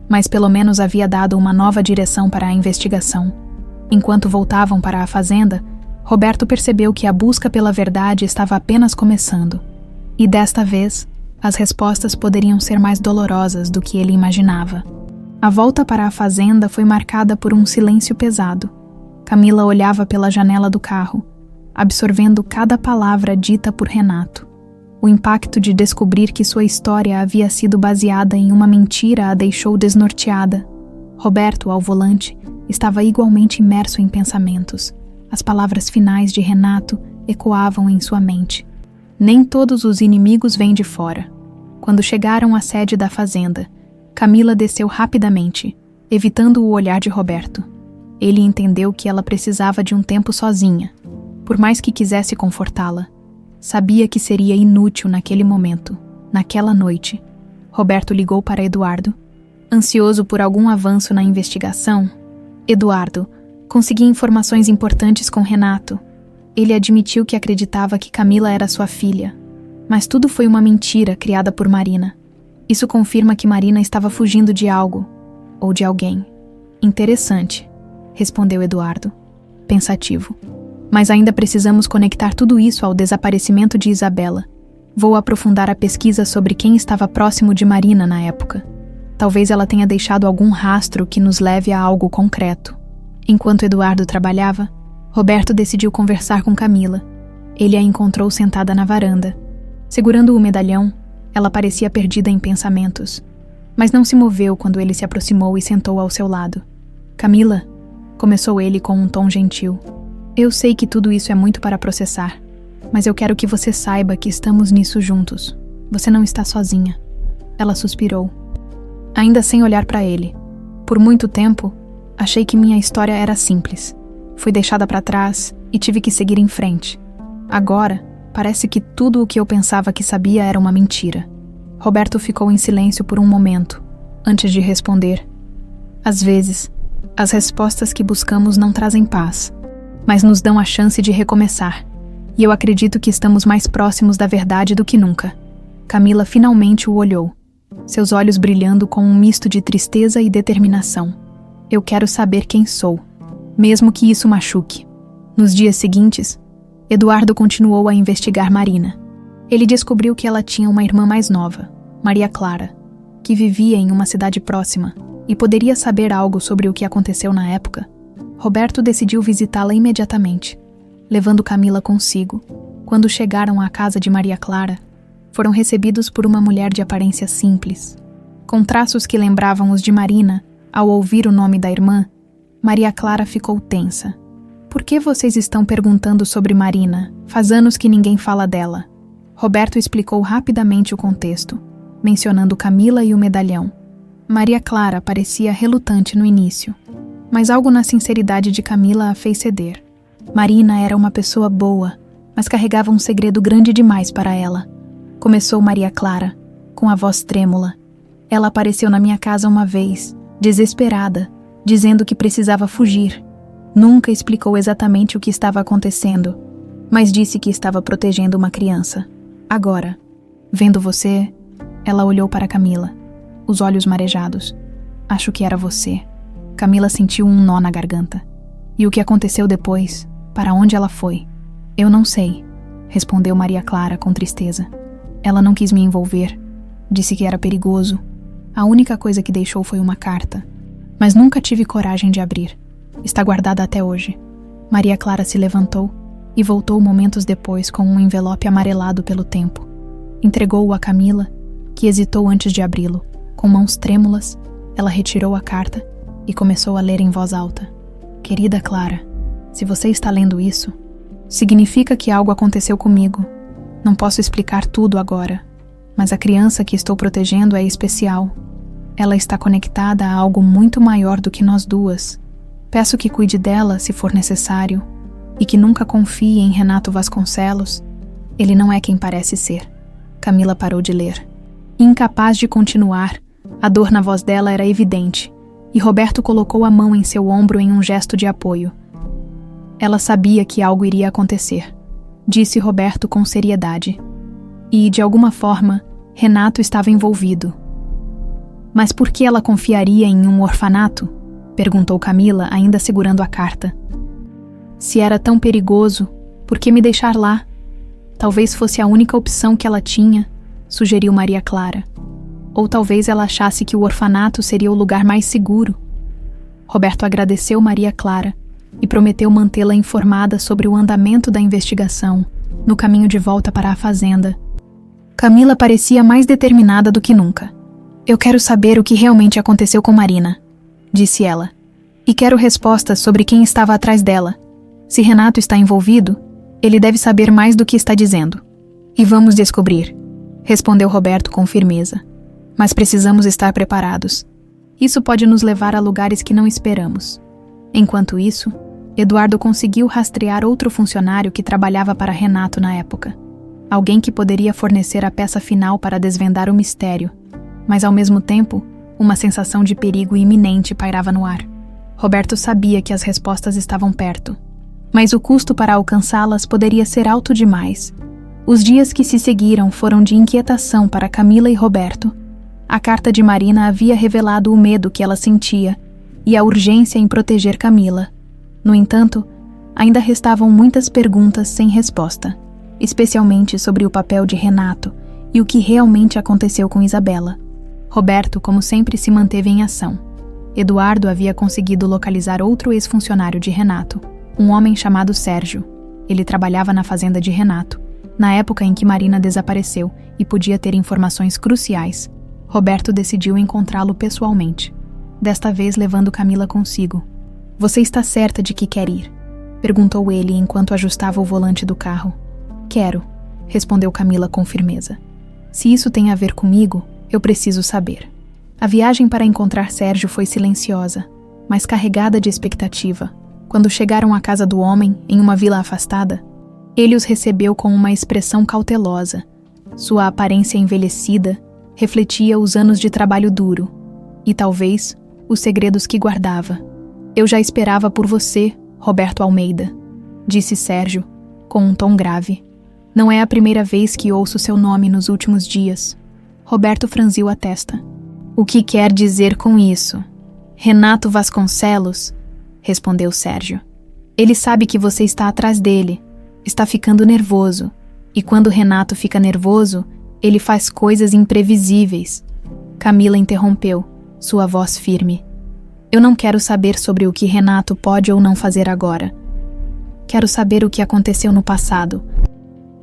Mas pelo menos havia dado uma nova direção para a investigação. Enquanto voltavam para a fazenda, Roberto percebeu que a busca pela verdade estava apenas começando. E desta vez, as respostas poderiam ser mais dolorosas do que ele imaginava. A volta para a fazenda foi marcada por um silêncio pesado. Camila olhava pela janela do carro, absorvendo cada palavra dita por Renato. O impacto de descobrir que sua história havia sido baseada em uma mentira a deixou desnorteada. Roberto, ao volante, estava igualmente imerso em pensamentos. As palavras finais de Renato ecoavam em sua mente. Nem todos os inimigos vêm de fora. Quando chegaram à sede da fazenda, Camila desceu rapidamente, evitando o olhar de Roberto. Ele entendeu que ela precisava de um tempo sozinha. Por mais que quisesse confortá-la, sabia que seria inútil naquele momento, naquela noite. Roberto ligou para Eduardo, ansioso por algum avanço na investigação. Eduardo, consegui informações importantes com Renato. Ele admitiu que acreditava que Camila era sua filha. Mas tudo foi uma mentira criada por Marina. Isso confirma que Marina estava fugindo de algo, ou de alguém. Interessante, respondeu Eduardo, pensativo. Mas ainda precisamos conectar tudo isso ao desaparecimento de Isabela. Vou aprofundar a pesquisa sobre quem estava próximo de Marina na época. Talvez ela tenha deixado algum rastro que nos leve a algo concreto. Enquanto Eduardo trabalhava, Roberto decidiu conversar com Camila. Ele a encontrou sentada na varanda. Segurando o medalhão, ela parecia perdida em pensamentos, mas não se moveu quando ele se aproximou e sentou ao seu lado. Camila, começou ele com um tom gentil. Eu sei que tudo isso é muito para processar, mas eu quero que você saiba que estamos nisso juntos. Você não está sozinha. Ela suspirou, ainda sem olhar para ele. Por muito tempo, achei que minha história era simples. Fui deixada para trás e tive que seguir em frente. Agora, parece que tudo o que eu pensava que sabia era uma mentira. Roberto ficou em silêncio por um momento, antes de responder. Às vezes, as respostas que buscamos não trazem paz, mas nos dão a chance de recomeçar. E eu acredito que estamos mais próximos da verdade do que nunca. Camila finalmente o olhou, seus olhos brilhando com um misto de tristeza e determinação. Eu quero saber quem sou, mesmo que isso machuque. Nos dias seguintes, Eduardo continuou a investigar Marina. Ele descobriu que ela tinha uma irmã mais nova, Maria Clara, que vivia em uma cidade próxima e poderia saber algo sobre o que aconteceu na época. Roberto decidiu visitá-la imediatamente, levando Camila consigo. Quando chegaram à casa de Maria Clara, foram recebidos por uma mulher de aparência simples. Com traços que lembravam os de Marina, ao ouvir o nome da irmã, Maria Clara ficou tensa. Por que vocês estão perguntando sobre Marina? Faz anos que ninguém fala dela. Roberto explicou rapidamente o contexto, mencionando Camila e o medalhão. Maria Clara parecia relutante no início, mas algo na sinceridade de Camila a fez ceder. Marina era uma pessoa boa, mas carregava um segredo grande demais para ela. Começou Maria Clara, com a voz trêmula. Ela apareceu na minha casa uma vez, desesperada, dizendo que precisava fugir. Nunca explicou exatamente o que estava acontecendo, mas disse que estava protegendo uma criança. Agora, vendo você, ela olhou para Camila, os olhos marejados. Acho que era você. Camila sentiu um nó na garganta. E o que aconteceu depois? Para onde ela foi? Eu não sei, respondeu Maria Clara com tristeza. Ela não quis me envolver. Disse que era perigoso. A única coisa que deixou foi uma carta, mas nunca tive coragem de abrir. Está guardada até hoje. Maria Clara se levantou e voltou momentos depois com um envelope amarelado pelo tempo. Entregou-o a Camila, que hesitou antes de abri-lo. Com mãos trêmulas, ela retirou a carta e começou a ler em voz alta. Querida Clara, se você está lendo isso, significa que algo aconteceu comigo. Não posso explicar tudo agora, mas a criança que estou protegendo é especial. Ela está conectada a algo muito maior do que nós duas. Peço que cuide dela se for necessário e que nunca confie em Renato Vasconcelos. Ele não é quem parece ser. Camila parou de ler. Incapaz de continuar, a dor na voz dela era evidente, e Roberto colocou a mão em seu ombro em um gesto de apoio. Ela sabia que algo iria acontecer, disse Roberto com seriedade. E, de alguma forma, Renato estava envolvido. Mas por que ela confiaria em um orfanato? Perguntou Camila, ainda segurando a carta. Se era tão perigoso, por que me deixar lá? Talvez fosse a única opção que ela tinha, sugeriu Maria Clara. Ou talvez ela achasse que o orfanato seria o lugar mais seguro. Roberto agradeceu Maria Clara e prometeu mantê-la informada sobre o andamento da investigação, no caminho de volta para a fazenda. Camila parecia mais determinada do que nunca. Eu quero saber o que realmente aconteceu com Marina, disse ela, e quero respostas sobre quem estava atrás dela. Se Renato está envolvido, Ele deve saber mais do que está dizendo. E vamos descobrir, respondeu Roberto com firmeza. Mas precisamos estar preparados. Isso pode nos levar a lugares que não esperamos. Enquanto isso, Eduardo conseguiu rastrear outro funcionário que trabalhava para Renato na época. Alguém que poderia fornecer a peça final para desvendar o mistério. Mas ao mesmo tempo, uma sensação de perigo iminente pairava no ar. Roberto sabia que as respostas estavam perto. Mas o custo para alcançá-las poderia ser alto demais. Os dias que se seguiram foram de inquietação para Camila e Roberto. A carta de Marina havia revelado o medo que ela sentia e a urgência em proteger Camila. No entanto, ainda restavam muitas perguntas sem resposta, especialmente sobre o papel de Renato e o que realmente aconteceu com Isabela. Roberto, como sempre, se manteve em ação. Eduardo havia conseguido localizar outro ex-funcionário de Renato, um homem chamado Sérgio. Ele trabalhava na fazenda de Renato, na época em que Marina desapareceu e podia ter informações cruciais. Roberto decidiu encontrá-lo pessoalmente, desta vez levando Camila consigo. "Você está certa de que quer ir?" perguntou ele enquanto ajustava o volante do carro. "Quero", respondeu Camila com firmeza. "Se isso tem a ver comigo, eu preciso saber." A viagem para encontrar Sérgio foi silenciosa, mas carregada de expectativa. Quando chegaram à casa do homem, em uma vila afastada, ele os recebeu com uma expressão cautelosa. Sua aparência envelhecida refletia os anos de trabalho duro e, talvez, os segredos que guardava. "Eu já esperava por você, Roberto Almeida", disse Sérgio, com um tom grave. "Não é a primeira vez que ouço seu nome nos últimos dias." Roberto franziu a testa. "O que quer dizer com isso?" "Renato Vasconcelos", respondeu Sérgio. "Ele sabe que você está atrás dele. Está ficando nervoso. E quando Renato fica nervoso, ele faz coisas imprevisíveis." Camila interrompeu, sua voz firme. "Eu não quero saber sobre o que Renato pode ou não fazer agora. Quero saber o que aconteceu no passado.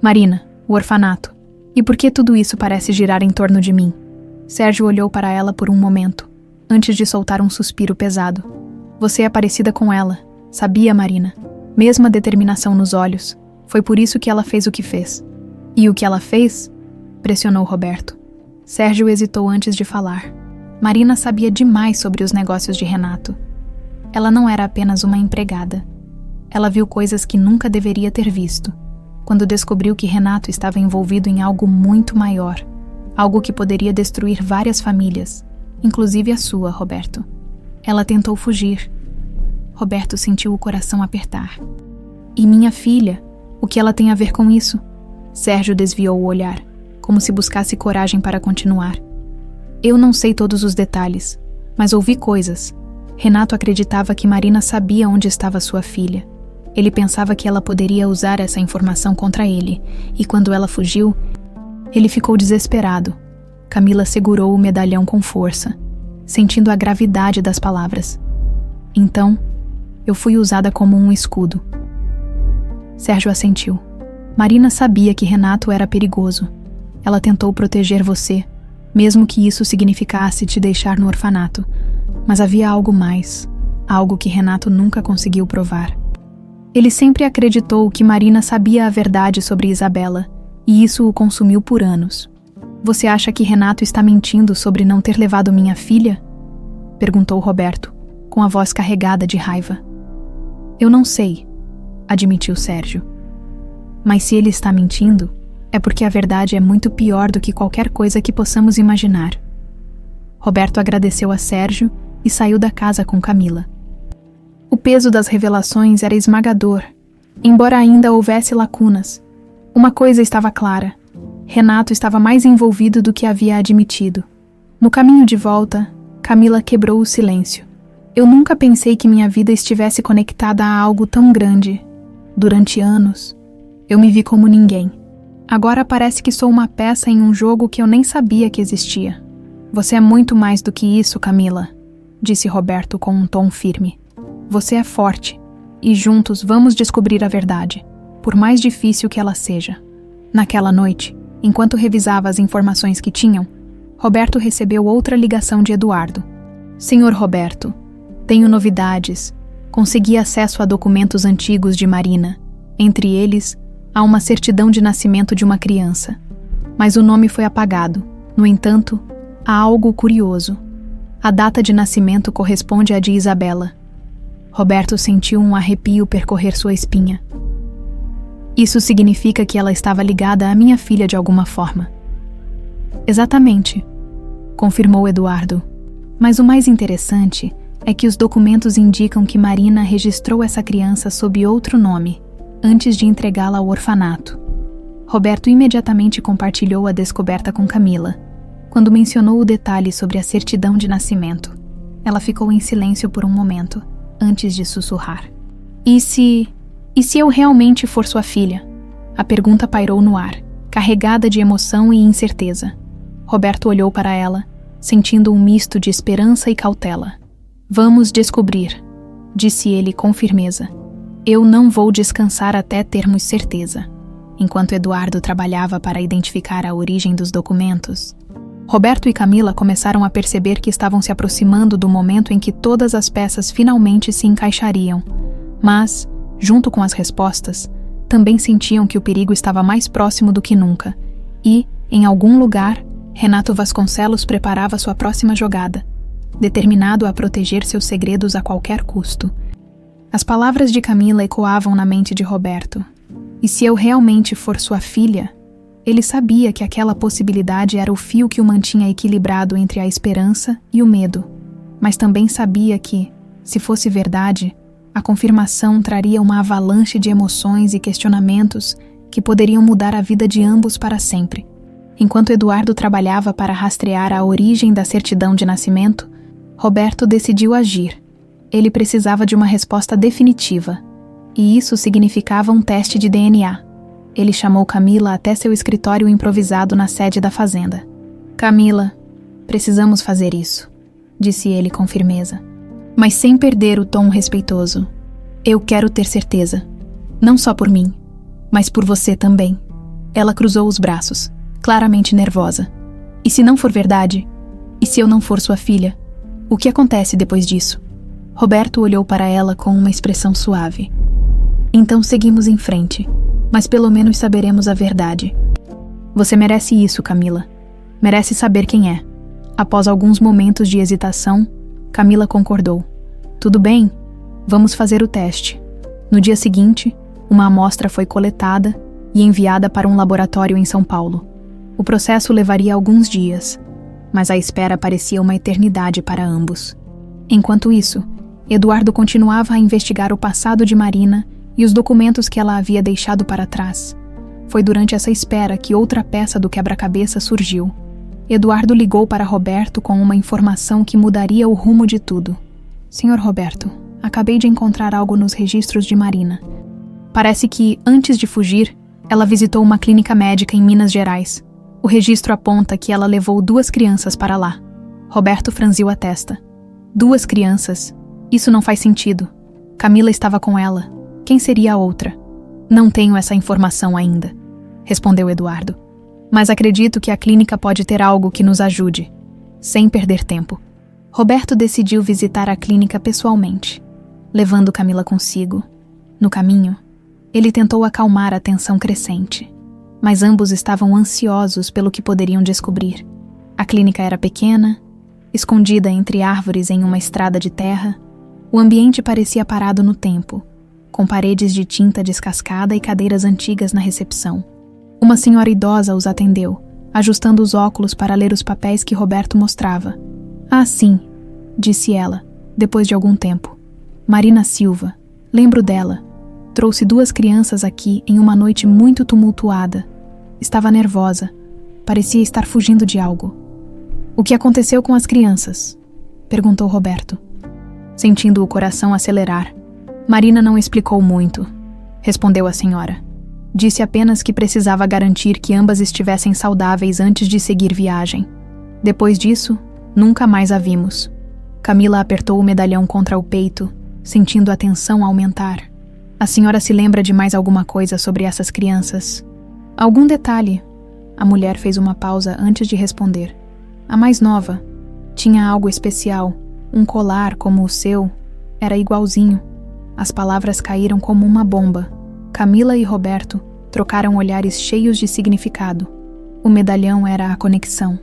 Marina, o orfanato. E por que tudo isso parece girar em torno de mim?" Sérgio olhou para ela por um momento, antes de soltar um suspiro pesado. "Você é parecida com ela, sabia, Marina? Mesma determinação nos olhos. Foi por isso que ela fez o que fez." "E o que ela fez?" pressionou Roberto. Sérgio hesitou antes de falar. Marina sabia demais sobre os negócios de Renato. Ela não era apenas uma empregada. Ela viu coisas que nunca deveria ter visto, quando descobriu que Renato estava envolvido em algo muito maior, algo que poderia destruir várias famílias, inclusive a sua, Roberto. Ela tentou fugir. Roberto sentiu o coração apertar. "E minha filha? O que ela tem a ver com isso?" Sérgio desviou o olhar, como se buscasse coragem para continuar. "Eu não sei todos os detalhes, mas ouvi coisas. Renato acreditava que Marina sabia onde estava sua filha. Ele pensava que ela poderia usar essa informação contra ele, e quando ela fugiu, ele ficou desesperado." Camila segurou o medalhão com força, sentindo a gravidade das palavras. "Então, eu fui usada como um escudo." Sérgio assentiu. "Marina sabia que Renato era perigoso. Ela tentou proteger você, mesmo que isso significasse te deixar no orfanato. Mas havia algo mais, algo que Renato nunca conseguiu provar. Ele sempre acreditou que Marina sabia a verdade sobre Isabela, e isso o consumiu por anos. Você acha que Renato está mentindo sobre não ter levado minha filha?" perguntou Roberto, com a voz carregada de raiva. "Eu não sei", admitiu Sérgio. "Mas se ele está mentindo, é porque a verdade é muito pior do que qualquer coisa que possamos imaginar." Roberto agradeceu a Sérgio e saiu da casa com Camila. O peso das revelações era esmagador, embora ainda houvesse lacunas. Uma coisa estava clara: Renato estava mais envolvido do que havia admitido. No caminho de volta, Camila quebrou o silêncio. "Eu nunca pensei que minha vida estivesse conectada a algo tão grande. Durante anos, eu me vi como ninguém. Agora parece que sou uma peça em um jogo que eu nem sabia que existia." "Você é muito mais do que isso, Camila", disse Roberto com um tom firme. "Você é forte, e juntos vamos descobrir a verdade, por mais difícil que ela seja." Naquela noite, enquanto revisava as informações que tinham, Roberto recebeu outra ligação de Eduardo. "Senhor Roberto, tenho novidades. Consegui acesso a documentos antigos de Marina, entre eles, Há uma certidão de nascimento de uma criança, mas o nome foi apagado. No entanto, há algo curioso. A data de nascimento corresponde à de Isabela. Roberto sentiu um arrepio percorrer sua espinha. Isso significa que ela estava ligada à minha filha de alguma forma. Exatamente, confirmou Eduardo. Mas o mais interessante é que os documentos indicam que Marina registrou essa criança sob outro nome, antes de entregá-la ao orfanato. Roberto imediatamente compartilhou a descoberta com Camila, quando mencionou o detalhe sobre a certidão de nascimento. Ela ficou em silêncio por um momento, antes de sussurrar. E se eu realmente for sua filha? A pergunta pairou no ar, carregada de emoção e incerteza. Roberto olhou para ela, sentindo um misto de esperança e cautela. Vamos descobrir, disse ele com firmeza. Eu não vou descansar até termos certeza. Enquanto Eduardo trabalhava para identificar a origem dos documentos, Roberto e Camila começaram a perceber que estavam se aproximando do momento em que todas as peças finalmente se encaixariam. Mas, junto com as respostas, também sentiam que o perigo estava mais próximo do que nunca. E, em algum lugar, Renato Vasconcelos preparava sua próxima jogada, determinado a proteger seus segredos a qualquer custo. As palavras de Camila ecoavam na mente de Roberto. E se eu realmente for sua filha? Ele sabia que aquela possibilidade era o fio que o mantinha equilibrado entre a esperança e o medo, mas também sabia que, se fosse verdade, a confirmação traria uma avalanche de emoções e questionamentos que poderiam mudar a vida de ambos para sempre. Enquanto Eduardo trabalhava para rastrear a origem da certidão de nascimento, Roberto decidiu agir. Ele precisava de uma resposta definitiva, e isso significava um teste de DNA. Ele chamou Camila até seu escritório improvisado na sede da fazenda. Camila, precisamos fazer isso, disse ele com firmeza, mas sem perder o tom respeitoso. Eu quero ter certeza, não só por mim, mas por você também. Ela cruzou os braços, claramente nervosa. E se não for verdade? E se eu não for sua filha? O que acontece depois disso? Roberto olhou para ela com uma expressão suave. Então seguimos em frente, mas pelo menos saberemos a verdade. Você merece isso, Camila. Merece saber quem é. Após alguns momentos de hesitação, Camila concordou. Tudo bem, vamos fazer o teste. No dia seguinte, uma amostra foi coletada e enviada para um laboratório em São Paulo. O processo levaria alguns dias, mas a espera parecia uma eternidade para ambos. Enquanto isso, Eduardo continuava a investigar o passado de Marina e os documentos que ela havia deixado para trás. Foi durante essa espera que outra peça do quebra-cabeça surgiu. Eduardo ligou para Roberto com uma informação que mudaria o rumo de tudo. Senhor Roberto, acabei de encontrar algo nos registros de Marina. Parece que, antes de fugir, ela visitou uma clínica médica em Minas Gerais. O registro aponta que ela levou 2 crianças para lá. Roberto franziu a testa. 2 crianças? Isso não faz sentido. Camila estava com ela. Quem seria a outra? Não tenho essa informação ainda, respondeu Eduardo. Mas acredito que a clínica pode ter algo que nos ajude. Sem perder tempo, Roberto decidiu visitar a clínica pessoalmente, levando Camila consigo. No caminho, ele tentou acalmar a tensão crescente, mas ambos estavam ansiosos pelo que poderiam descobrir. A clínica era pequena, escondida entre árvores em uma estrada de terra. O ambiente parecia parado no tempo, com paredes de tinta descascada e cadeiras antigas na recepção. Uma senhora idosa os atendeu, ajustando os óculos para ler os papéis que Roberto mostrava. Ah, sim, disse ela, depois de algum tempo. Marina Silva, lembro dela. Trouxe 2 crianças aqui em uma noite muito tumultuada. Estava nervosa, parecia estar fugindo de algo. O que aconteceu com as crianças? Perguntou Roberto, sentindo o coração acelerar. Marina não explicou muito, respondeu a senhora. Disse apenas que precisava garantir que ambas estivessem saudáveis antes de seguir viagem. Depois disso, nunca mais a vimos. Camila apertou o medalhão contra o peito, sentindo a tensão aumentar. A senhora se lembra de mais alguma coisa sobre essas crianças? Algum detalhe? A mulher fez uma pausa antes de responder. A mais nova tinha algo especial, um colar como o seu, era igualzinho. As palavras caíram como uma bomba. Camila e Roberto Trocaram olhares cheios de significado. O medalhão era a conexão.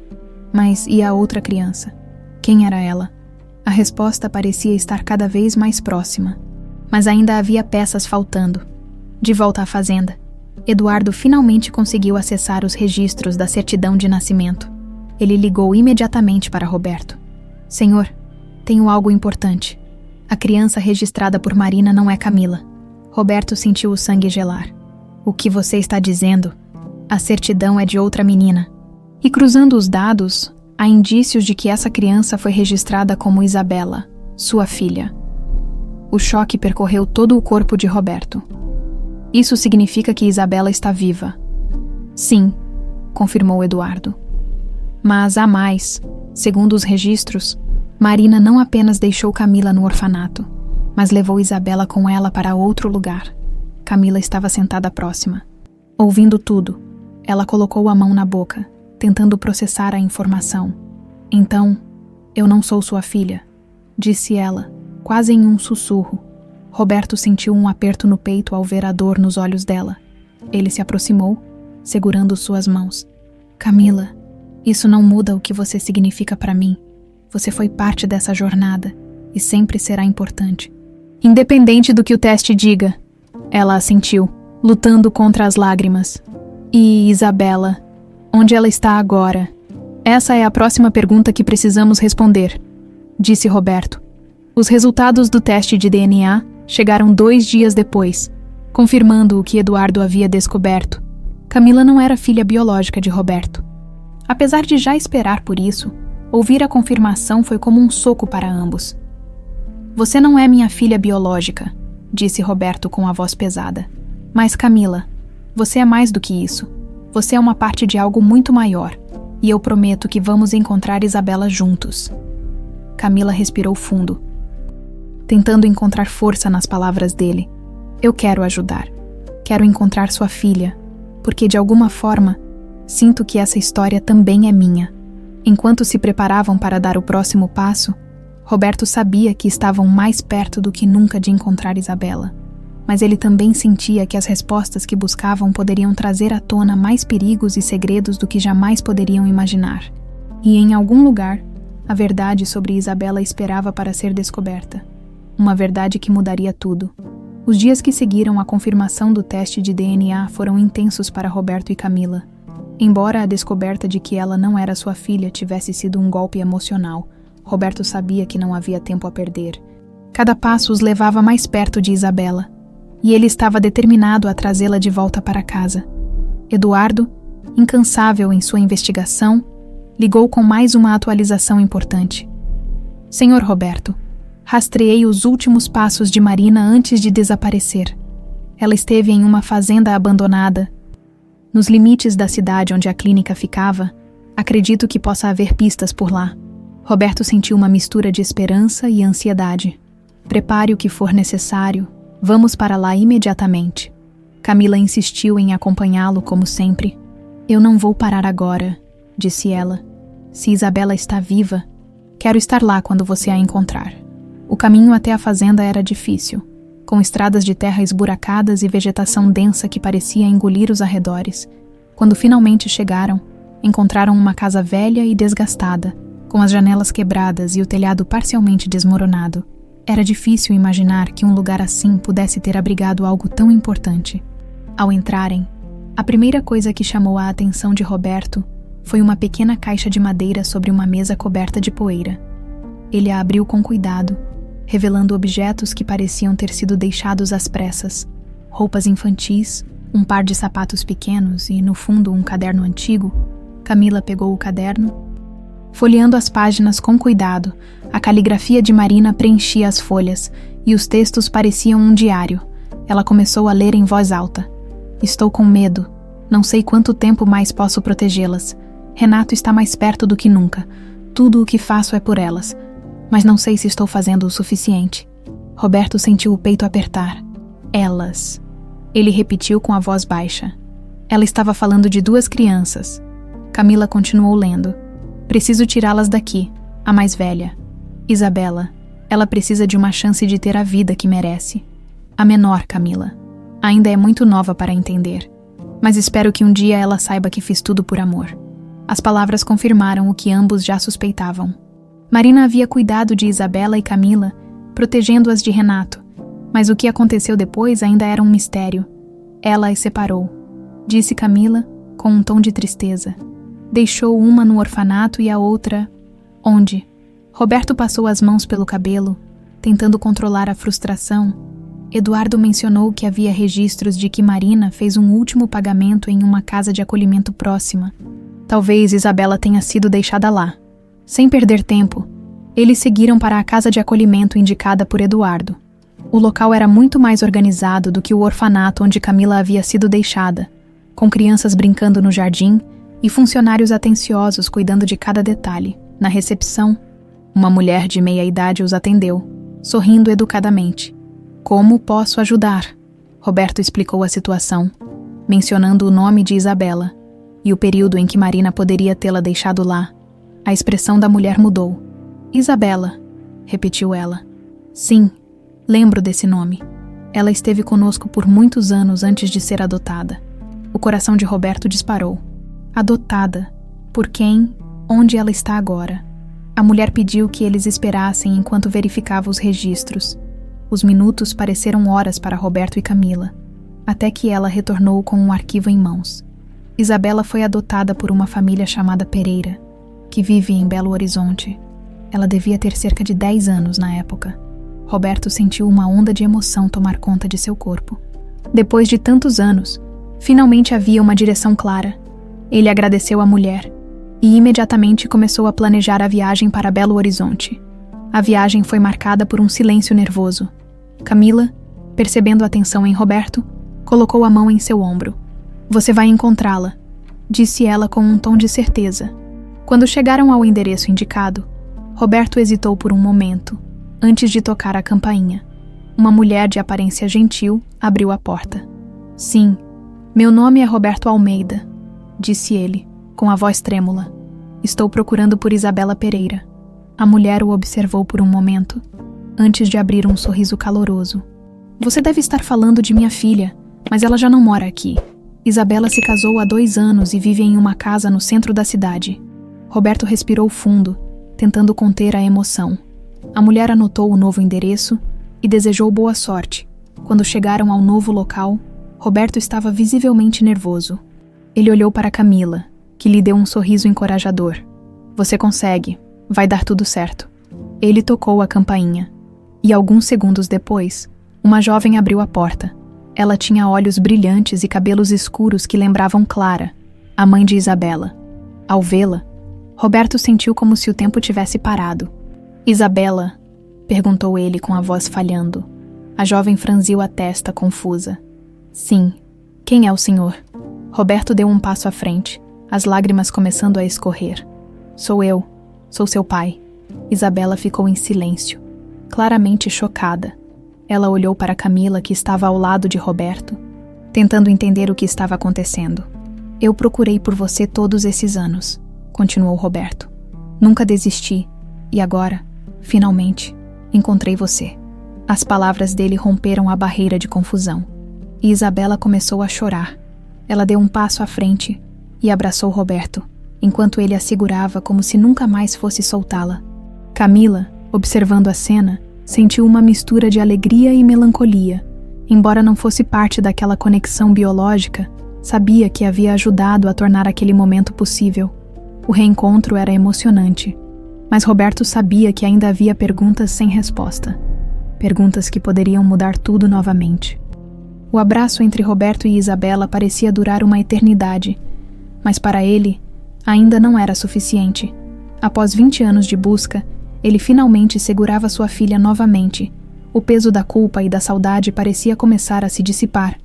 Mas e a outra criança? Quem era ela? A resposta parecia estar cada vez mais próxima. Mas ainda havia peças faltando. De volta à fazenda, Eduardo finalmente conseguiu acessar os registros da certidão de nascimento. Ele ligou imediatamente para Roberto. Senhor, tenho algo importante. A criança registrada por Marina não é Camila. Roberto sentiu o sangue gelar. O que você está dizendo? A certidão é de outra menina. E cruzando os dados, há indícios de que essa criança foi registrada como Isabela, sua filha. O choque percorreu todo o corpo de Roberto. Isso significa que Isabela está viva. Sim, confirmou Eduardo. Mas há mais. Segundo os registros, Marina não apenas deixou Camila no orfanato, mas levou Isabela com ela para outro lugar. Camila estava sentada próxima. Ouvindo tudo, ela colocou a mão na boca, tentando processar a informação. Então, eu não sou sua filha, disse ela, quase em um sussurro. Roberto sentiu um aperto no peito ao ver a dor nos olhos dela. Ele se aproximou, segurando suas mãos. Camila, isso não muda o que você significa para mim. Você foi parte dessa jornada e sempre será importante. Independente do que o teste diga, ela assentiu, lutando contra as lágrimas. E Isabela, onde ela está agora? Essa é a próxima pergunta que precisamos responder, disse Roberto. Os resultados do teste de DNA chegaram 2 dias depois, confirmando o que Eduardo havia descoberto. Camila não era filha biológica de Roberto. Apesar de já esperar por isso, ouvir a confirmação foi como um soco para ambos. Você não é minha filha biológica, disse Roberto com a voz pesada. Mas Camila, você é mais do que isso. Você é uma parte de algo muito maior, e eu prometo que vamos encontrar Isabela juntos. Camila respirou fundo, tentando encontrar força nas palavras dele. Eu quero ajudar. Quero encontrar sua filha, porque de alguma forma, sinto que essa história também é minha. Enquanto se preparavam para dar o próximo passo, Roberto sabia que estavam mais perto do que nunca de encontrar Isabela. Mas ele também sentia que as respostas que buscavam poderiam trazer à tona mais perigos e segredos do que jamais poderiam imaginar. E em algum lugar, a verdade sobre Isabela esperava para ser descoberta. Uma verdade que mudaria tudo. Os dias que seguiram a confirmação do teste de DNA foram intensos para Roberto e Camila. Embora a descoberta de que ela não era sua filha tivesse sido um golpe emocional, Roberto sabia que não havia tempo a perder. Cada passo os levava mais perto de Isabela, e ele estava determinado a trazê-la de volta para casa. Eduardo, incansável em sua investigação, ligou com mais uma atualização importante. Senhor Roberto, rastreei os últimos passos de Marina antes de desaparecer. Ela esteve em uma fazenda abandonada. Nos limites da cidade onde a clínica ficava, acredito que possa haver pistas por lá. Roberto sentiu uma mistura de esperança e ansiedade. Prepare o que for necessário. Vamos para lá imediatamente. Camila insistiu em acompanhá-lo como sempre. Eu não vou parar agora, disse ela. Se Isabela está viva, quero estar lá quando você a encontrar. O caminho até a fazenda era difícil, com estradas de terra esburacadas e vegetação densa que parecia engolir os arredores. Quando finalmente chegaram, encontraram uma casa velha e desgastada, com as janelas quebradas e o telhado parcialmente desmoronado. Era difícil imaginar que um lugar assim pudesse ter abrigado algo tão importante. Ao entrarem, a primeira coisa que chamou a atenção de Roberto foi uma pequena caixa de madeira sobre uma mesa coberta de poeira. Ele a abriu com cuidado, revelando objetos que pareciam ter sido deixados às pressas. Roupas infantis, um par de sapatos pequenos e, no fundo, um caderno antigo. Camila pegou o caderno. Folheando as páginas com cuidado, a caligrafia de Marina preenchia as folhas e os textos pareciam um diário. Ela começou a ler em voz alta. Estou com medo. Não sei quanto tempo mais posso protegê-las. Renato está mais perto do que nunca. Tudo o que faço é por elas. Mas não sei se estou fazendo o suficiente. Roberto sentiu o peito apertar. Elas. Ele repetiu com a voz baixa. Ela estava falando de 2 crianças. Camila continuou lendo. Preciso tirá-las daqui, a mais velha. Isabela. Ela precisa de uma chance de ter a vida que merece. A menor, Camila. Ainda é muito nova para entender. Mas espero que um dia ela saiba que fiz tudo por amor. As palavras confirmaram o que ambos já suspeitavam. Marina havia cuidado de Isabela e Camila, protegendo-as de Renato, mas o que aconteceu depois ainda era um mistério. Ela as separou, disse Camila, com um tom de tristeza. Deixou uma no orfanato e a outra... Onde? Roberto passou as mãos pelo cabelo, tentando controlar a frustração. Eduardo mencionou que havia registros de que Marina fez um último pagamento em uma casa de acolhimento próxima. Talvez Isabela tenha sido deixada lá. Sem perder tempo, eles seguiram para a casa de acolhimento indicada por Eduardo. O local era muito mais organizado do que o orfanato onde Camila havia sido deixada, com crianças brincando no jardim e funcionários atenciosos cuidando de cada detalhe. Na recepção, uma mulher de meia idade os atendeu, sorrindo educadamente. Como posso ajudar? Roberto explicou a situação, mencionando o nome de Isabela e o período em que Marina poderia tê-la deixado lá. A expressão da mulher mudou. Isabela, repetiu ela. Sim, lembro desse nome. Ela esteve conosco por muitos anos antes de ser adotada. O coração de Roberto disparou. Adotada? Por quem? Onde ela está agora? A mulher pediu que eles esperassem enquanto verificava os registros. Os minutos pareceram horas para Roberto e Camila, até que ela retornou com um arquivo em mãos. Isabela foi adotada por uma família chamada Pereira, que vive em Belo Horizonte. Ela devia ter cerca de 10 anos na época. Roberto sentiu uma onda de emoção tomar conta de seu corpo. Depois de tantos anos, finalmente havia uma direção clara. Ele agradeceu à mulher e imediatamente começou a planejar a viagem para Belo Horizonte. A viagem foi marcada por um silêncio nervoso. Camila, percebendo a tensão em Roberto, colocou a mão em seu ombro. Você vai encontrá-la, disse ela com um tom de certeza. Quando chegaram ao endereço indicado, Roberto hesitou por um momento, antes de tocar a campainha. Uma mulher de aparência gentil abriu a porta. Sim, meu nome é Roberto Almeida, disse ele, com a voz trêmula. Estou procurando por Isabela Pereira. A mulher o observou por um momento, antes de abrir um sorriso caloroso. Você deve estar falando de minha filha, mas ela já não mora aqui. Isabela se casou há 2 anos e vive em uma casa no centro da cidade. Roberto respirou fundo, tentando conter a emoção. A mulher anotou o novo endereço e desejou boa sorte. Quando chegaram ao novo local, Roberto estava visivelmente nervoso. Ele olhou para Camila, que lhe deu um sorriso encorajador. Você consegue, vai dar tudo certo. Ele tocou a campainha. E alguns segundos depois, uma jovem abriu a porta. Ela tinha olhos brilhantes e cabelos escuros que lembravam Clara, a mãe de Isabela. Ao vê-la, Roberto sentiu como se o tempo tivesse parado. Isabela? Perguntou ele com a voz falhando. A jovem franziu a testa, confusa. Sim. Quem é o senhor? Roberto deu um passo à frente, as lágrimas começando a escorrer. Sou eu. Sou seu pai. Isabela ficou em silêncio, claramente chocada. Ela olhou para Camila, que estava ao lado de Roberto, tentando entender o que estava acontecendo. Eu procurei por você todos esses anos, continuou Roberto. Nunca desisti, e agora, finalmente, encontrei você. As palavras dele romperam a barreira de confusão, e Isabela começou a chorar. Ela deu um passo à frente e abraçou Roberto, enquanto ele a segurava como se nunca mais fosse soltá-la. Camila, observando a cena, sentiu uma mistura de alegria e melancolia. Embora não fosse parte daquela conexão biológica, sabia que havia ajudado a tornar aquele momento possível. O reencontro era emocionante, mas Roberto sabia que ainda havia perguntas sem resposta. Perguntas que poderiam mudar tudo novamente. O abraço entre Roberto e Isabela parecia durar uma eternidade, mas para ele, ainda não era suficiente. Após 20 anos de busca, ele finalmente segurava sua filha novamente. O peso da culpa e da saudade parecia começar a se dissipar,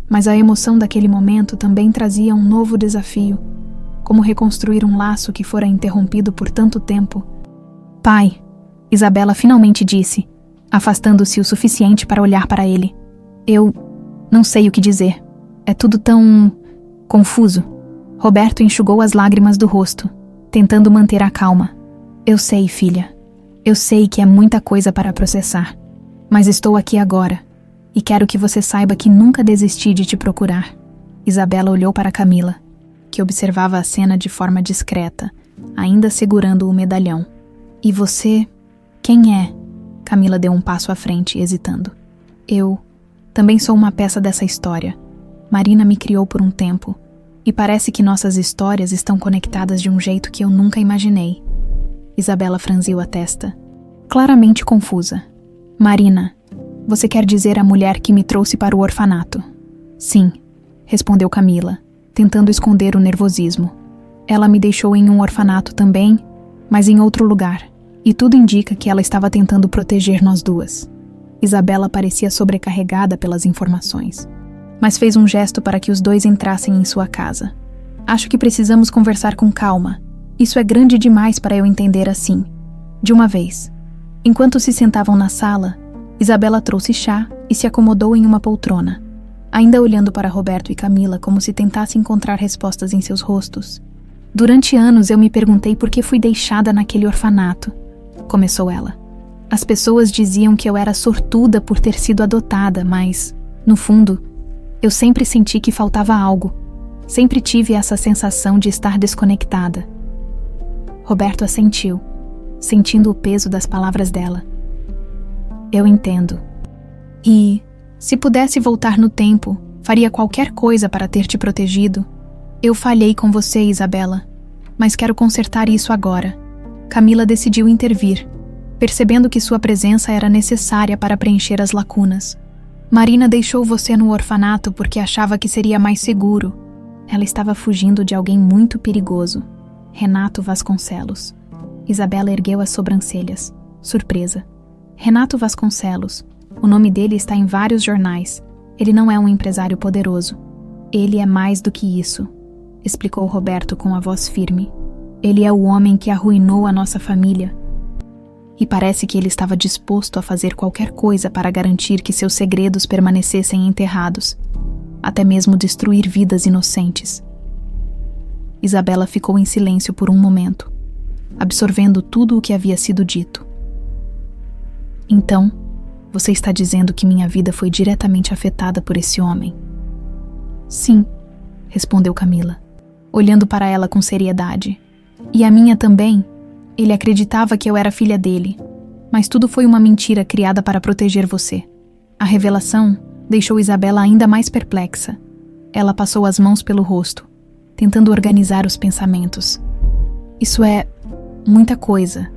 mas a emoção daquele momento também trazia um novo desafio. Como reconstruir um laço que fora interrompido por tanto tempo? Pai, Isabela finalmente disse, afastando-se o suficiente para olhar para ele. Eu não sei o que dizer. É tudo tão confuso. Roberto enxugou as lágrimas do rosto, tentando manter a calma. Eu sei, filha. Eu sei que é muita coisa para processar, mas estou aqui agora, e quero que você saiba que nunca desisti de te procurar. Isabela olhou para Camila, que observava a cena de forma discreta, ainda segurando o medalhão. E você? Quem é? Camila deu um passo à frente, hesitando. Eu também sou uma peça dessa história. Marina me criou por um tempo, e parece que nossas histórias estão conectadas de um jeito que eu nunca imaginei. Isabela franziu a testa, claramente confusa. Marina, você quer dizer a mulher que me trouxe para o orfanato? Sim, respondeu Camila, tentando esconder o nervosismo. Ela me deixou em um orfanato também, mas em outro lugar, e tudo indica que ela estava tentando proteger nós duas. Isabela parecia sobrecarregada pelas informações, mas fez um gesto para que os dois entrassem em sua casa. Acho que precisamos conversar com calma. Isso é grande demais para eu entender assim, de uma vez. Enquanto se sentavam na sala, Isabela trouxe chá e se acomodou em uma poltrona, ainda olhando para Roberto e Camila como se tentasse encontrar respostas em seus rostos. Durante anos eu me perguntei por que fui deixada naquele orfanato, começou ela. As pessoas diziam que eu era sortuda por ter sido adotada, mas, no fundo, eu sempre senti que faltava algo. Sempre tive essa sensação de estar desconectada. Roberto assentiu, sentindo o peso das palavras dela. Eu entendo. E, se pudesse voltar no tempo, faria qualquer coisa para ter te protegido. Eu falhei com você, Isabela, mas quero consertar isso agora. Camila decidiu intervir, percebendo que sua presença era necessária para preencher as lacunas. Marina deixou você no orfanato porque achava que seria mais seguro. Ela estava fugindo de alguém muito perigoso, Renato Vasconcelos. Isabela ergueu as sobrancelhas, surpresa. Renato Vasconcelos. O nome dele está em vários jornais. Ele não é um empresário poderoso. Ele é mais do que isso, explicou Roberto com a voz firme. Ele é o homem que arruinou a nossa família. E parece que ele estava disposto a fazer qualquer coisa para garantir que seus segredos permanecessem enterrados, até mesmo destruir vidas inocentes. Isabela ficou em silêncio por um momento, absorvendo tudo o que havia sido dito. Então, você está dizendo que minha vida foi diretamente afetada por esse homem? Sim, respondeu Camila, olhando para ela com seriedade. E a minha também. Ele acreditava que eu era filha dele, mas tudo foi uma mentira criada para proteger você. A revelação deixou Isabela ainda mais perplexa. Ela passou as mãos pelo rosto, tentando organizar os pensamentos. Isso é muita coisa.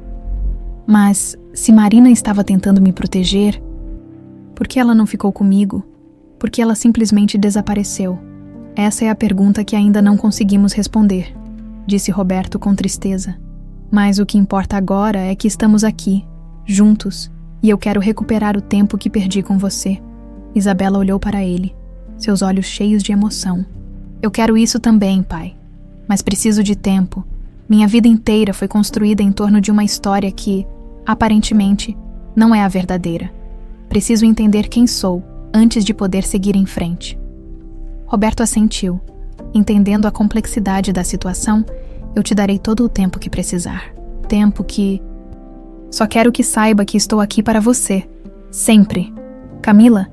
Mas, se Marina estava tentando me proteger, por que ela não ficou comigo? Por que ela simplesmente desapareceu? Essa é a pergunta que ainda não conseguimos responder, disse Roberto com tristeza. Mas o que importa agora é que estamos aqui, juntos, e eu quero recuperar o tempo que perdi com você. Isabela olhou para ele, seus olhos cheios de emoção. Eu quero isso também, pai. Mas preciso de tempo. Minha vida inteira foi construída em torno de uma história que, aparentemente, não é a verdadeira. Preciso entender quem sou antes de poder seguir em frente. Roberto assentiu. Entendendo a complexidade da situação, eu te darei todo o tempo que precisar. Tempo que... Só quero que saiba que estou aqui para você. Sempre. Camila,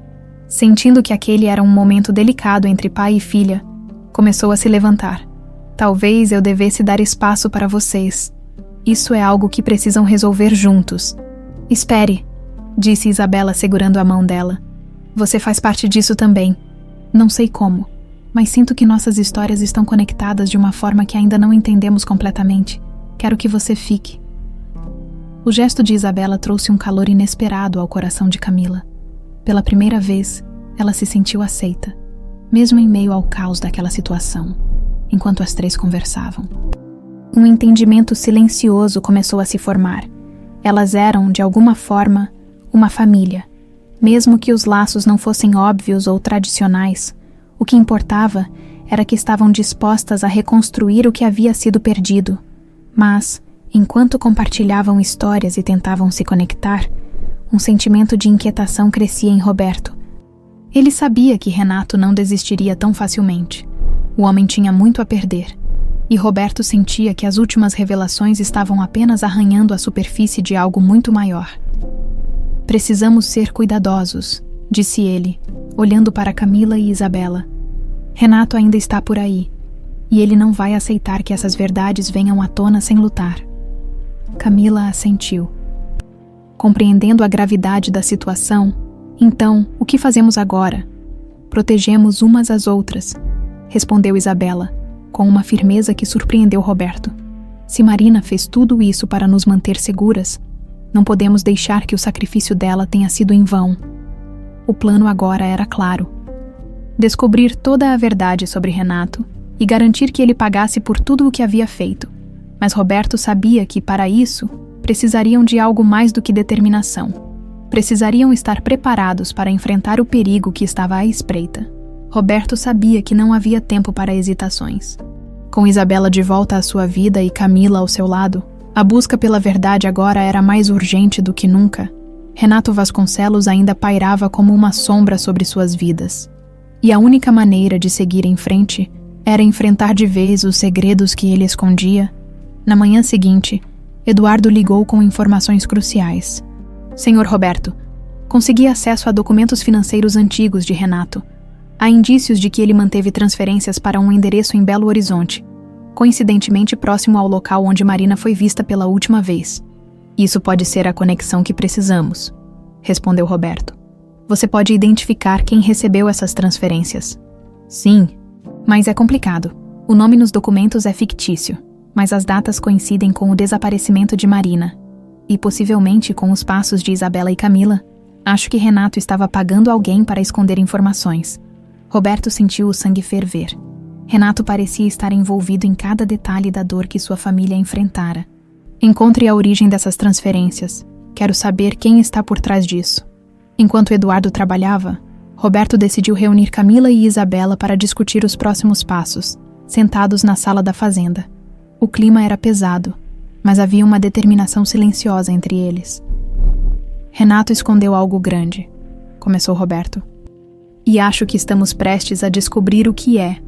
sentindo que aquele era um momento delicado entre pai e filha, começou a se levantar. Talvez eu devesse dar espaço para vocês. Isso é algo que precisam resolver juntos. Espere, disse Isabela segurando a mão dela. Você faz parte disso também. Não sei como, mas sinto que nossas histórias estão conectadas de uma forma que ainda não entendemos completamente. Quero que você fique. O gesto de Isabela trouxe um calor inesperado ao coração de Camila. Pela primeira vez, ela se sentiu aceita, mesmo em meio ao caos daquela situação, enquanto as três conversavam. Um entendimento silencioso começou a se formar. Elas eram, de alguma forma, uma família. Mesmo que os laços não fossem óbvios ou tradicionais, o que importava era que estavam dispostas a reconstruir o que havia sido perdido. Mas, enquanto compartilhavam histórias e tentavam se conectar, um sentimento de inquietação crescia em Roberto. Ele sabia que Renato não desistiria tão facilmente. O homem tinha muito a perder, e Roberto sentia que as últimas revelações estavam apenas arranhando a superfície de algo muito maior. Precisamos ser cuidadosos, disse ele, olhando para Camila e Isabela. Renato ainda está por aí, e ele não vai aceitar que essas verdades venham à tona sem lutar. Camila assentiu. Compreendendo a gravidade da situação, então, o que fazemos agora? Protegemos umas às outras, respondeu Isabela, com uma firmeza que surpreendeu Roberto. Se Marina fez tudo isso para nos manter seguras, não podemos deixar que o sacrifício dela tenha sido em vão. O plano agora era claro: descobrir toda a verdade sobre Renato e garantir que ele pagasse por tudo o que havia feito. Mas Roberto sabia que, para isso, precisariam de algo mais do que determinação. Precisariam estar preparados para enfrentar o perigo que estava à espreita. Roberto sabia que não havia tempo para hesitações. Com Isabela de volta à sua vida e Camila ao seu lado, a busca pela verdade agora era mais urgente do que nunca. Renato Vasconcelos ainda pairava como uma sombra sobre suas vidas. E a única maneira de seguir em frente era enfrentar de vez os segredos que ele escondia. Na manhã seguinte, Eduardo ligou com informações cruciais. Senhor Roberto, consegui acesso a documentos financeiros antigos de Renato. Há indícios de que ele manteve transferências para um endereço em Belo Horizonte, coincidentemente próximo ao local onde Marina foi vista pela última vez. Isso pode ser a conexão que precisamos, respondeu Roberto. Você pode identificar quem recebeu essas transferências? Sim, mas é complicado. O nome nos documentos é fictício, mas as datas coincidem com o desaparecimento de Marina e possivelmente com os passos de Isabela e Camila. Acho que Renato estava pagando alguém para esconder informações. Roberto sentiu o sangue ferver. Renato parecia estar envolvido em cada detalhe da dor que sua família enfrentara. Encontre a origem dessas transferências. Quero saber quem está por trás disso. Enquanto Eduardo trabalhava, Roberto decidiu reunir Camila e Isabela para discutir os próximos passos, sentados na sala da fazenda. O clima era pesado, mas havia uma determinação silenciosa entre eles. Renato escondeu algo grande, começou Roberto. E acho que estamos prestes a descobrir o que é,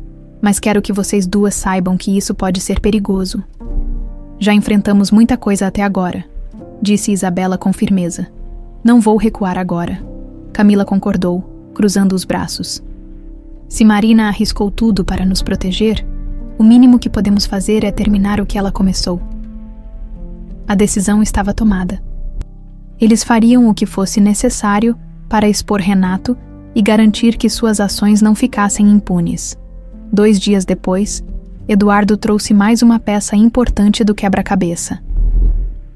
mas quero que vocês duas saibam que isso pode ser perigoso. Já enfrentamos muita coisa até agora, disse Isabela com firmeza. Não vou recuar agora. Camila concordou, cruzando os braços. Se Marina arriscou tudo para nos proteger, o mínimo que podemos fazer é terminar o que ela começou. A decisão estava tomada. Eles fariam o que fosse necessário para expor Renato e garantir que suas ações não ficassem impunes. 2 dias depois, Eduardo trouxe mais uma peça importante do quebra-cabeça.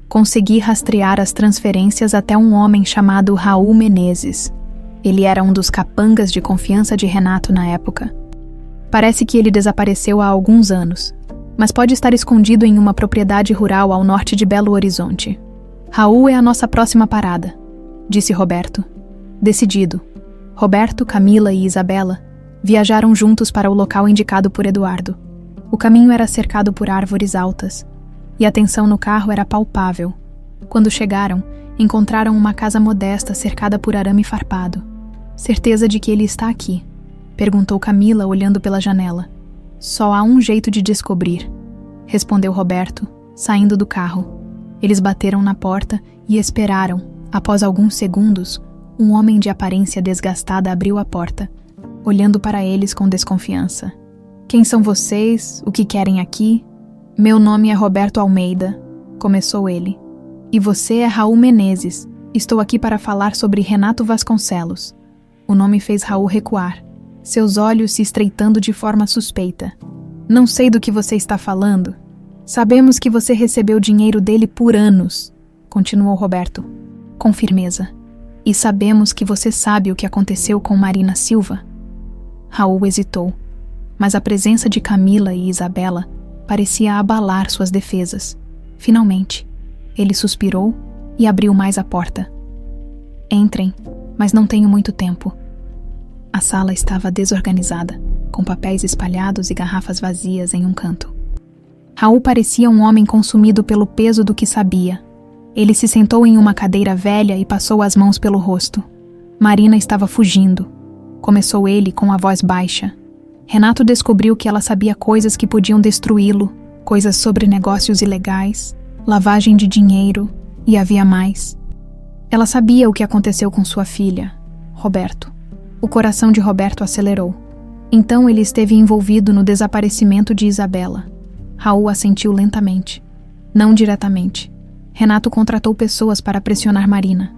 Consegui rastrear as transferências até um homem chamado Raul Menezes. Ele era um dos capangas de confiança de Renato na época. Parece que ele desapareceu há alguns anos, mas pode estar escondido em uma propriedade rural ao norte de Belo Horizonte. Raul é a nossa próxima parada, disse Roberto. Decidido, Roberto, Camila e Isabela viajaram juntos para o local indicado por Eduardo. O caminho era cercado por árvores altas, e a tensão no carro era palpável. Quando chegaram, encontraram uma casa modesta cercada por arame farpado. Certeza de que ele está aqui? Perguntou Camila, olhando pela janela. Só há um jeito de descobrir, respondeu Roberto, saindo do carro. Eles bateram na porta e esperaram. Após alguns segundos, um homem de aparência desgastada abriu a porta, olhando para eles com desconfiança. Quem são vocês? O que querem aqui? Meu nome é Roberto Almeida, começou ele. E você é Raul Menezes. Estou aqui para falar sobre Renato Vasconcelos. O nome fez Raul recuar, seus olhos se estreitando de forma suspeita. Não sei do que você está falando. Sabemos que você recebeu dinheiro dele por anos, continuou Roberto, com firmeza. E sabemos que você sabe o que aconteceu com Marina Silva. Raul hesitou, mas a presença de Camila e Isabela parecia abalar suas defesas. Finalmente, ele suspirou e abriu mais a porta. Entrem, mas não tenho muito tempo. A sala estava desorganizada, com papéis espalhados e garrafas vazias em um canto. Raul parecia um homem consumido pelo peso do que sabia. Ele se sentou em uma cadeira velha e passou as mãos pelo rosto. Marina estava fugindo. Começou ele com a voz baixa. Renato descobriu que ela sabia coisas que podiam destruí-lo, coisas sobre negócios ilegais, lavagem de dinheiro, e havia mais. Ela sabia o que aconteceu com sua filha, Roberto. O coração de Roberto acelerou. Então ele esteve envolvido no desaparecimento de Isabela. Raul assentiu lentamente. Não diretamente. Renato contratou pessoas para pressionar Marina.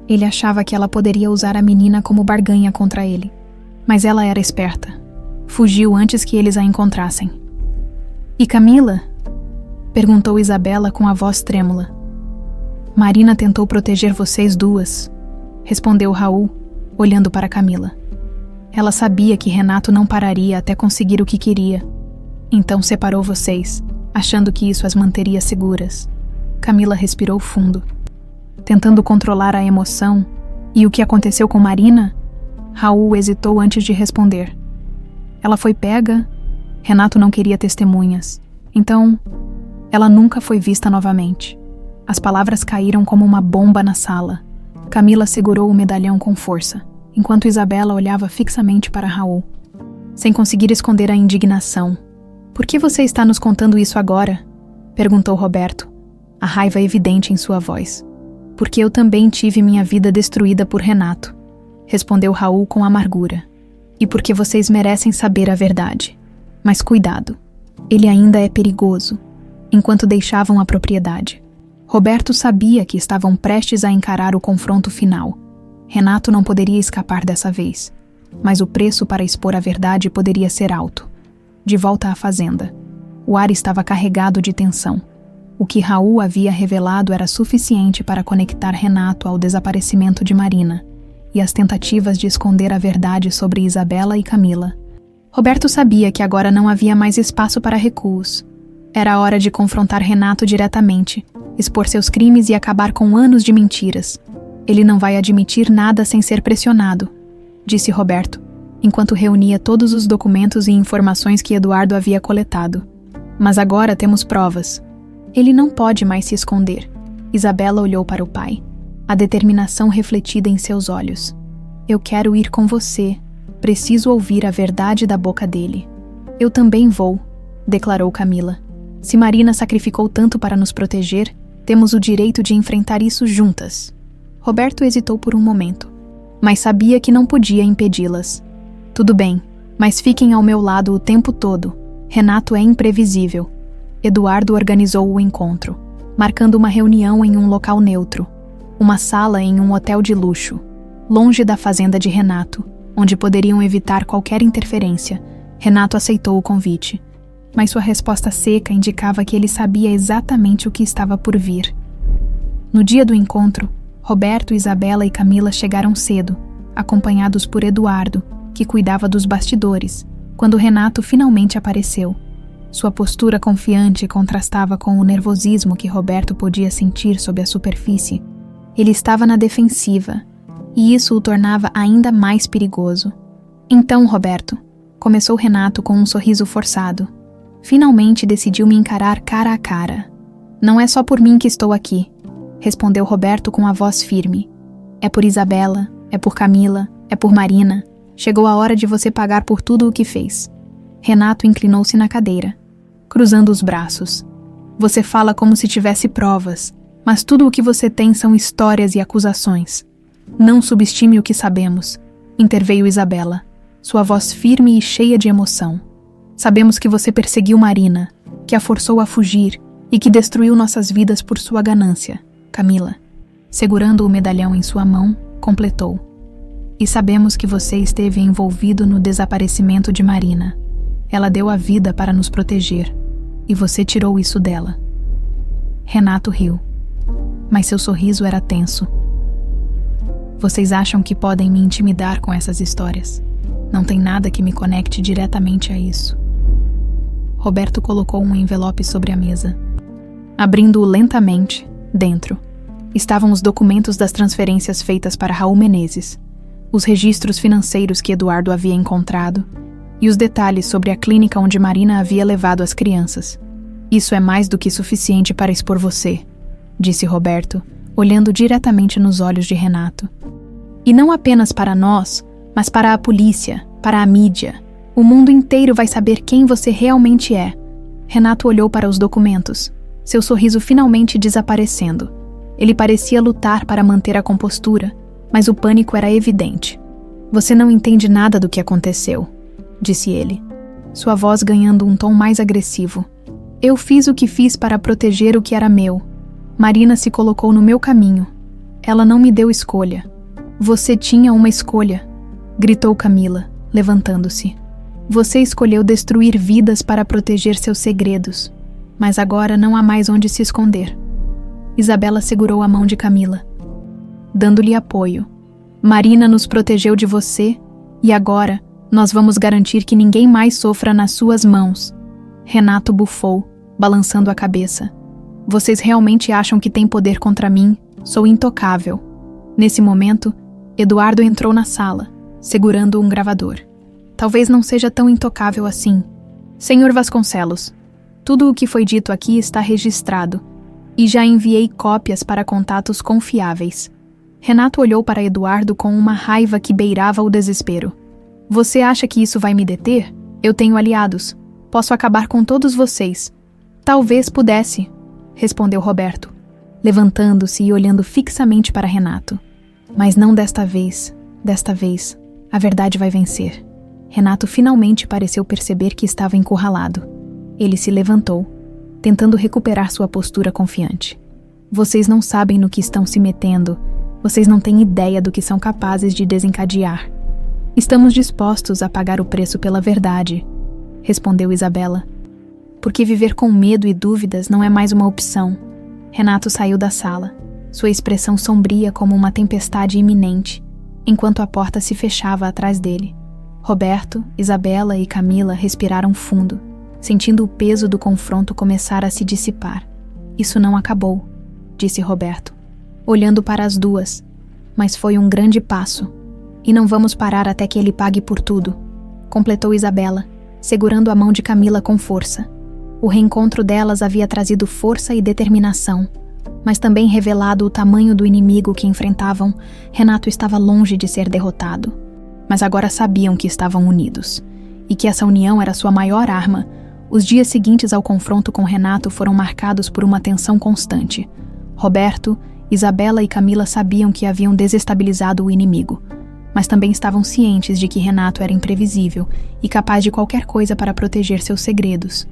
Ele achava que ela poderia usar a menina como barganha contra ele. Mas ela era esperta. Fugiu antes que eles a encontrassem. E Camila? Perguntou Isabela com a voz trêmula. Marina tentou proteger vocês duas, respondeu Raul, olhando para Camila. Ela sabia que Renato não pararia até conseguir o que queria. Então separou vocês, achando que isso as manteria seguras. Camila respirou fundo, tentando controlar a emoção. E o que aconteceu com Marina? Raul hesitou antes de responder. Ela foi pega. Renato não queria testemunhas. Então, ela nunca foi vista novamente. As palavras caíram como uma bomba na sala. Camila segurou o medalhão com força, enquanto Isabela olhava fixamente para Raul, sem conseguir esconder a indignação. Por que você está nos contando isso agora? Perguntou Roberto, a raiva evidente em sua voz. Porque eu também tive minha vida destruída por Renato, respondeu Raul com amargura. E porque vocês merecem saber a verdade. Mas cuidado, ele ainda é perigoso, enquanto deixavam a propriedade. Roberto sabia que estavam prestes a encarar o confronto final. Renato não poderia escapar dessa vez, mas o preço para expor a verdade poderia ser alto. De volta à fazenda, o ar estava carregado de tensão. O que Raul havia revelado era suficiente para conectar Renato ao desaparecimento de Marina e as tentativas de esconder a verdade sobre Isabela e Camila. Roberto sabia que agora não havia mais espaço para recuos. Era hora de confrontar Renato diretamente, expor seus crimes e acabar com anos de mentiras. Ele não vai admitir nada sem ser pressionado, disse Roberto, enquanto reunia todos os documentos e informações que Eduardo havia coletado. Mas agora temos provas. Ele não pode mais se esconder. Isabela olhou para o pai, a determinação refletida em seus olhos. Eu quero ir com você. Preciso ouvir a verdade da boca dele. Eu também vou, declarou Camila. Se Marina sacrificou tanto para nos proteger, temos o direito de enfrentar isso juntas. Roberto hesitou por um momento, mas sabia que não podia impedi-las. Tudo bem, mas fiquem ao meu lado o tempo todo. Renato é imprevisível. Eduardo organizou o encontro, marcando uma reunião em um local neutro, uma sala em um hotel de luxo, longe da fazenda de Renato, onde poderiam evitar qualquer interferência. Renato aceitou o convite, mas sua resposta seca indicava que ele sabia exatamente o que estava por vir. No dia do encontro, Roberto, Isabela e Camila chegaram cedo, acompanhados por Eduardo, que cuidava dos bastidores, quando Renato finalmente apareceu. Sua postura confiante contrastava com o nervosismo que Roberto podia sentir sob a superfície. Ele estava na defensiva, e isso o tornava ainda mais perigoso. Então, Roberto, começou Renato com um sorriso forçado. Finalmente decidiu me encarar cara a cara. Não é só por mim que estou aqui, respondeu Roberto com a voz firme. É por Isabela, é por Camila, é por Marina. Chegou a hora de você pagar por tudo o que fez. Renato inclinou-se na cadeira, cruzando os braços. Você fala como se tivesse provas, mas tudo o que você tem são histórias e acusações. Não subestime o que sabemos, interveio Isabela, sua voz firme e cheia de emoção. Sabemos que você perseguiu Marina, que a forçou a fugir e que destruiu nossas vidas por sua ganância. Camila, segurando o medalhão em sua mão, completou. E sabemos que você esteve envolvido no desaparecimento de Marina. Ela deu a vida para nos proteger, e você tirou isso dela. Renato riu, mas seu sorriso era tenso. Vocês acham que podem me intimidar com essas histórias? Não tem nada que me conecte diretamente a isso. Roberto colocou um envelope sobre a mesa. Abrindo-o lentamente, dentro, estavam os documentos das transferências feitas para Raul Menezes, os registros financeiros que Eduardo havia encontrado e os detalhes sobre a clínica onde Marina havia levado as crianças. Isso é mais do que suficiente para expor você, disse Roberto, olhando diretamente nos olhos de Renato. E não apenas para nós, mas para a polícia, para a mídia. O mundo inteiro vai saber quem você realmente é. Renato olhou para os documentos, seu sorriso finalmente desaparecendo. Ele parecia lutar para manter a compostura, mas o pânico era evidente. Você não entende nada do que aconteceu. disse ele, sua voz ganhando um tom mais agressivo. Eu fiz o que fiz para proteger o que era meu. Marina se colocou no meu caminho. Ela não me deu escolha. Você tinha uma escolha, gritou Camila, levantando-se. Você escolheu destruir vidas para proteger seus segredos, mas agora não há mais onde se esconder. Isabela segurou a mão de Camila, dando-lhe apoio. Marina nos protegeu de você e agora nós vamos garantir que ninguém mais sofra nas suas mãos. Renato bufou, balançando a cabeça. Vocês realmente acham que têm poder contra mim? Sou intocável. Nesse momento, Eduardo entrou na sala, segurando um gravador. Talvez não seja tão intocável assim. Senhor Vasconcelos, tudo o que foi dito aqui está registrado e já enviei cópias para contatos confiáveis. Renato olhou para Eduardo com uma raiva que beirava o desespero. Você acha que isso vai me deter? Eu tenho aliados. Posso acabar com todos vocês. Talvez pudesse, respondeu Roberto, levantando-se e olhando fixamente para Renato. Mas não desta vez. Desta vez, a verdade vai vencer. Renato finalmente pareceu perceber que estava encurralado. Ele se levantou, tentando recuperar sua postura confiante. Vocês não sabem no que estão se metendo. Vocês não têm ideia do que são capazes de desencadear. Estamos dispostos a pagar o preço pela verdade, respondeu Isabela. Porque viver com medo e dúvidas não é mais uma opção. Renato saiu da sala, sua expressão sombria como uma tempestade iminente, enquanto a porta se fechava atrás dele. Roberto, Isabela e Camila respiraram fundo, sentindo o peso do confronto começar a se dissipar. Isso não acabou, disse Roberto, olhando para as duas, mas foi um grande passo. E não vamos parar até que ele pague por tudo, completou Isabela, segurando a mão de Camila com força. O reencontro delas havia trazido força e determinação, mas também revelado o tamanho do inimigo que enfrentavam. Renato estava longe de ser derrotado, mas agora sabiam que estavam unidos, e que essa união era sua maior arma. Os dias seguintes ao confronto com Renato foram marcados por uma tensão constante. Roberto, Isabela e Camila sabiam que haviam desestabilizado o inimigo, mas também estavam cientes de que Renato era imprevisível e capaz de qualquer coisa para proteger seus segredos.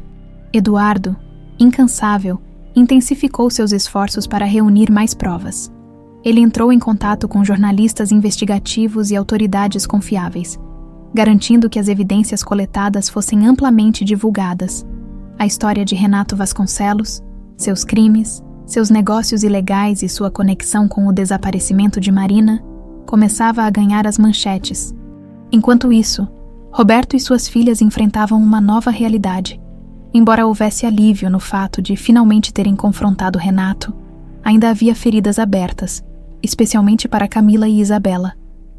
Eduardo, incansável, intensificou seus esforços para reunir mais provas. Ele entrou em contato com jornalistas investigativos e autoridades confiáveis, garantindo que as evidências coletadas fossem amplamente divulgadas. A história de Renato Vasconcelos, seus crimes, seus negócios ilegais e sua conexão com o desaparecimento de Marina começava a ganhar as manchetes. Enquanto isso, Roberto e suas filhas enfrentavam uma nova realidade. Embora houvesse alívio no fato de finalmente terem confrontado Renato, ainda havia feridas abertas, especialmente para Camila e Isabela.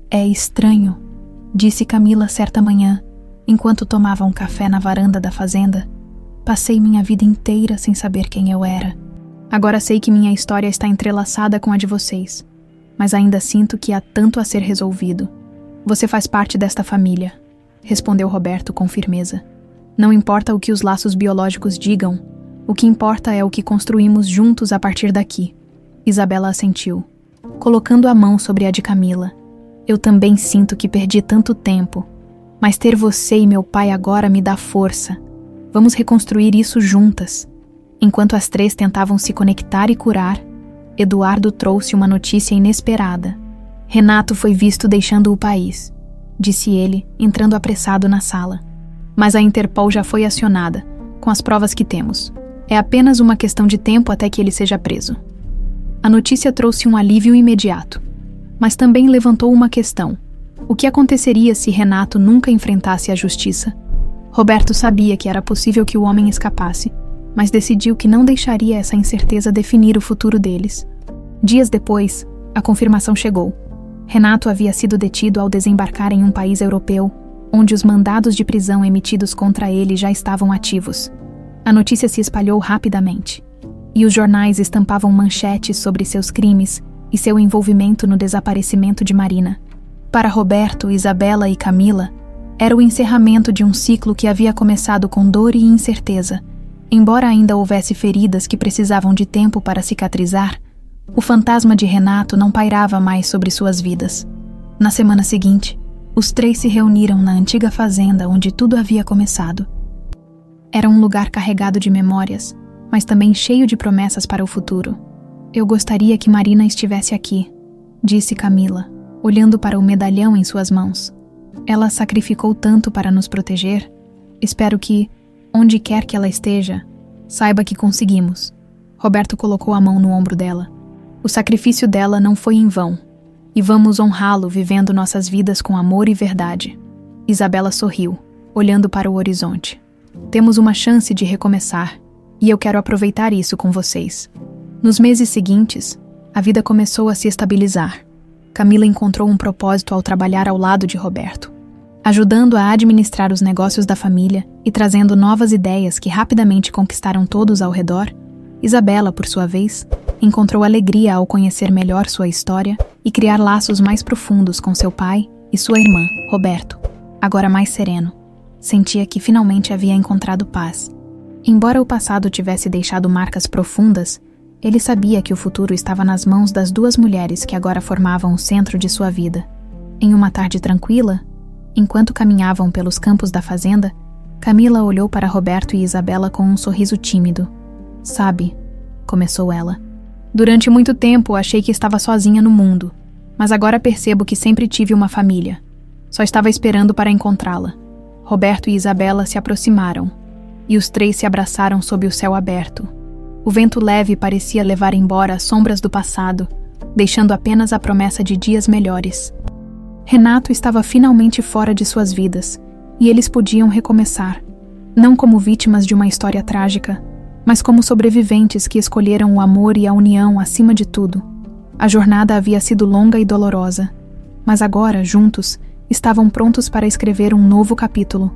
É estranho, disse Camila certa manhã, enquanto tomava um café na varanda da fazenda. Passei minha vida inteira sem saber quem eu era. Agora sei que minha história está entrelaçada com a de vocês, mas ainda sinto que há tanto a ser resolvido. Você faz parte desta família, respondeu Roberto com firmeza. Não importa o que os laços biológicos digam, o que importa é o que construímos juntos a partir daqui. Isabela assentiu, colocando a mão sobre a de Camila. Eu também sinto que perdi tanto tempo, mas ter você e meu pai agora me dá força. Vamos reconstruir isso juntas. Enquanto as três tentavam se conectar e curar, Eduardo trouxe uma notícia inesperada. Renato foi visto deixando o país, disse ele, entrando apressado na sala. Mas a Interpol já foi acionada, com as provas que temos. É apenas uma questão de tempo até que ele seja preso. A notícia trouxe um alívio imediato, mas também levantou uma questão. O que aconteceria se Renato nunca enfrentasse a justiça? Roberto sabia que era possível que o homem escapasse, mas decidiu que não deixaria essa incerteza definir o futuro deles. Dias depois, a confirmação chegou. Renato havia sido detido ao desembarcar em um país europeu, onde os mandados de prisão emitidos contra ele já estavam ativos. A notícia se espalhou rapidamente, e os jornais estampavam manchetes sobre seus crimes e seu envolvimento no desaparecimento de Marina. Para Roberto, Isabela e Camila, era o encerramento de um ciclo que havia começado com dor e incerteza. Embora ainda houvesse feridas que precisavam de tempo para cicatrizar, o fantasma de Renato não pairava mais sobre suas vidas. Na semana seguinte, Os 3 se reuniram na antiga fazenda onde tudo havia começado. Era um lugar carregado de memórias, mas também cheio de promessas para o futuro. Eu gostaria que Marina estivesse aqui, disse Camila, olhando para o medalhão em suas mãos. Ela sacrificou tanto para nos proteger. Espero que, onde quer que ela esteja, saiba que conseguimos. Roberto colocou a mão no ombro dela. O sacrifício dela não foi em vão, e vamos honrá-lo vivendo nossas vidas com amor e verdade. Isabela sorriu, olhando para o horizonte. Temos uma chance de recomeçar, e eu quero aproveitar isso com vocês. Nos meses seguintes, a vida começou a se estabilizar. Camila encontrou um propósito ao trabalhar ao lado de Roberto, ajudando a administrar os negócios da família e trazendo novas ideias que rapidamente conquistaram todos ao redor. Isabela, por sua vez, encontrou alegria ao conhecer melhor sua história e criar laços mais profundos com seu pai e sua irmã, Roberto, agora mais sereno. Sentia que finalmente havia encontrado paz. Embora o passado tivesse deixado marcas profundas, ele sabia que o futuro estava nas mãos das 2 mulheres que agora formavam o centro de sua vida. Em uma tarde tranquila, enquanto caminhavam pelos campos da fazenda, Camila olhou para Roberto e Isabela com um sorriso tímido. Sabe, começou ela. Durante muito tempo achei que estava sozinha no mundo, mas agora percebo que sempre tive uma família. Só estava esperando para encontrá-la. Roberto e Isabela se aproximaram, e os 3 se abraçaram sob o céu aberto. O vento leve parecia levar embora as sombras do passado, deixando apenas a promessa de dias melhores. Renato estava finalmente fora de suas vidas, e eles podiam recomeçar, não como vítimas de uma história trágica, mas como sobreviventes que escolheram o amor e a união acima de tudo. A jornada havia sido longa e dolorosa, mas agora, juntos, estavam prontos para escrever um novo capítulo.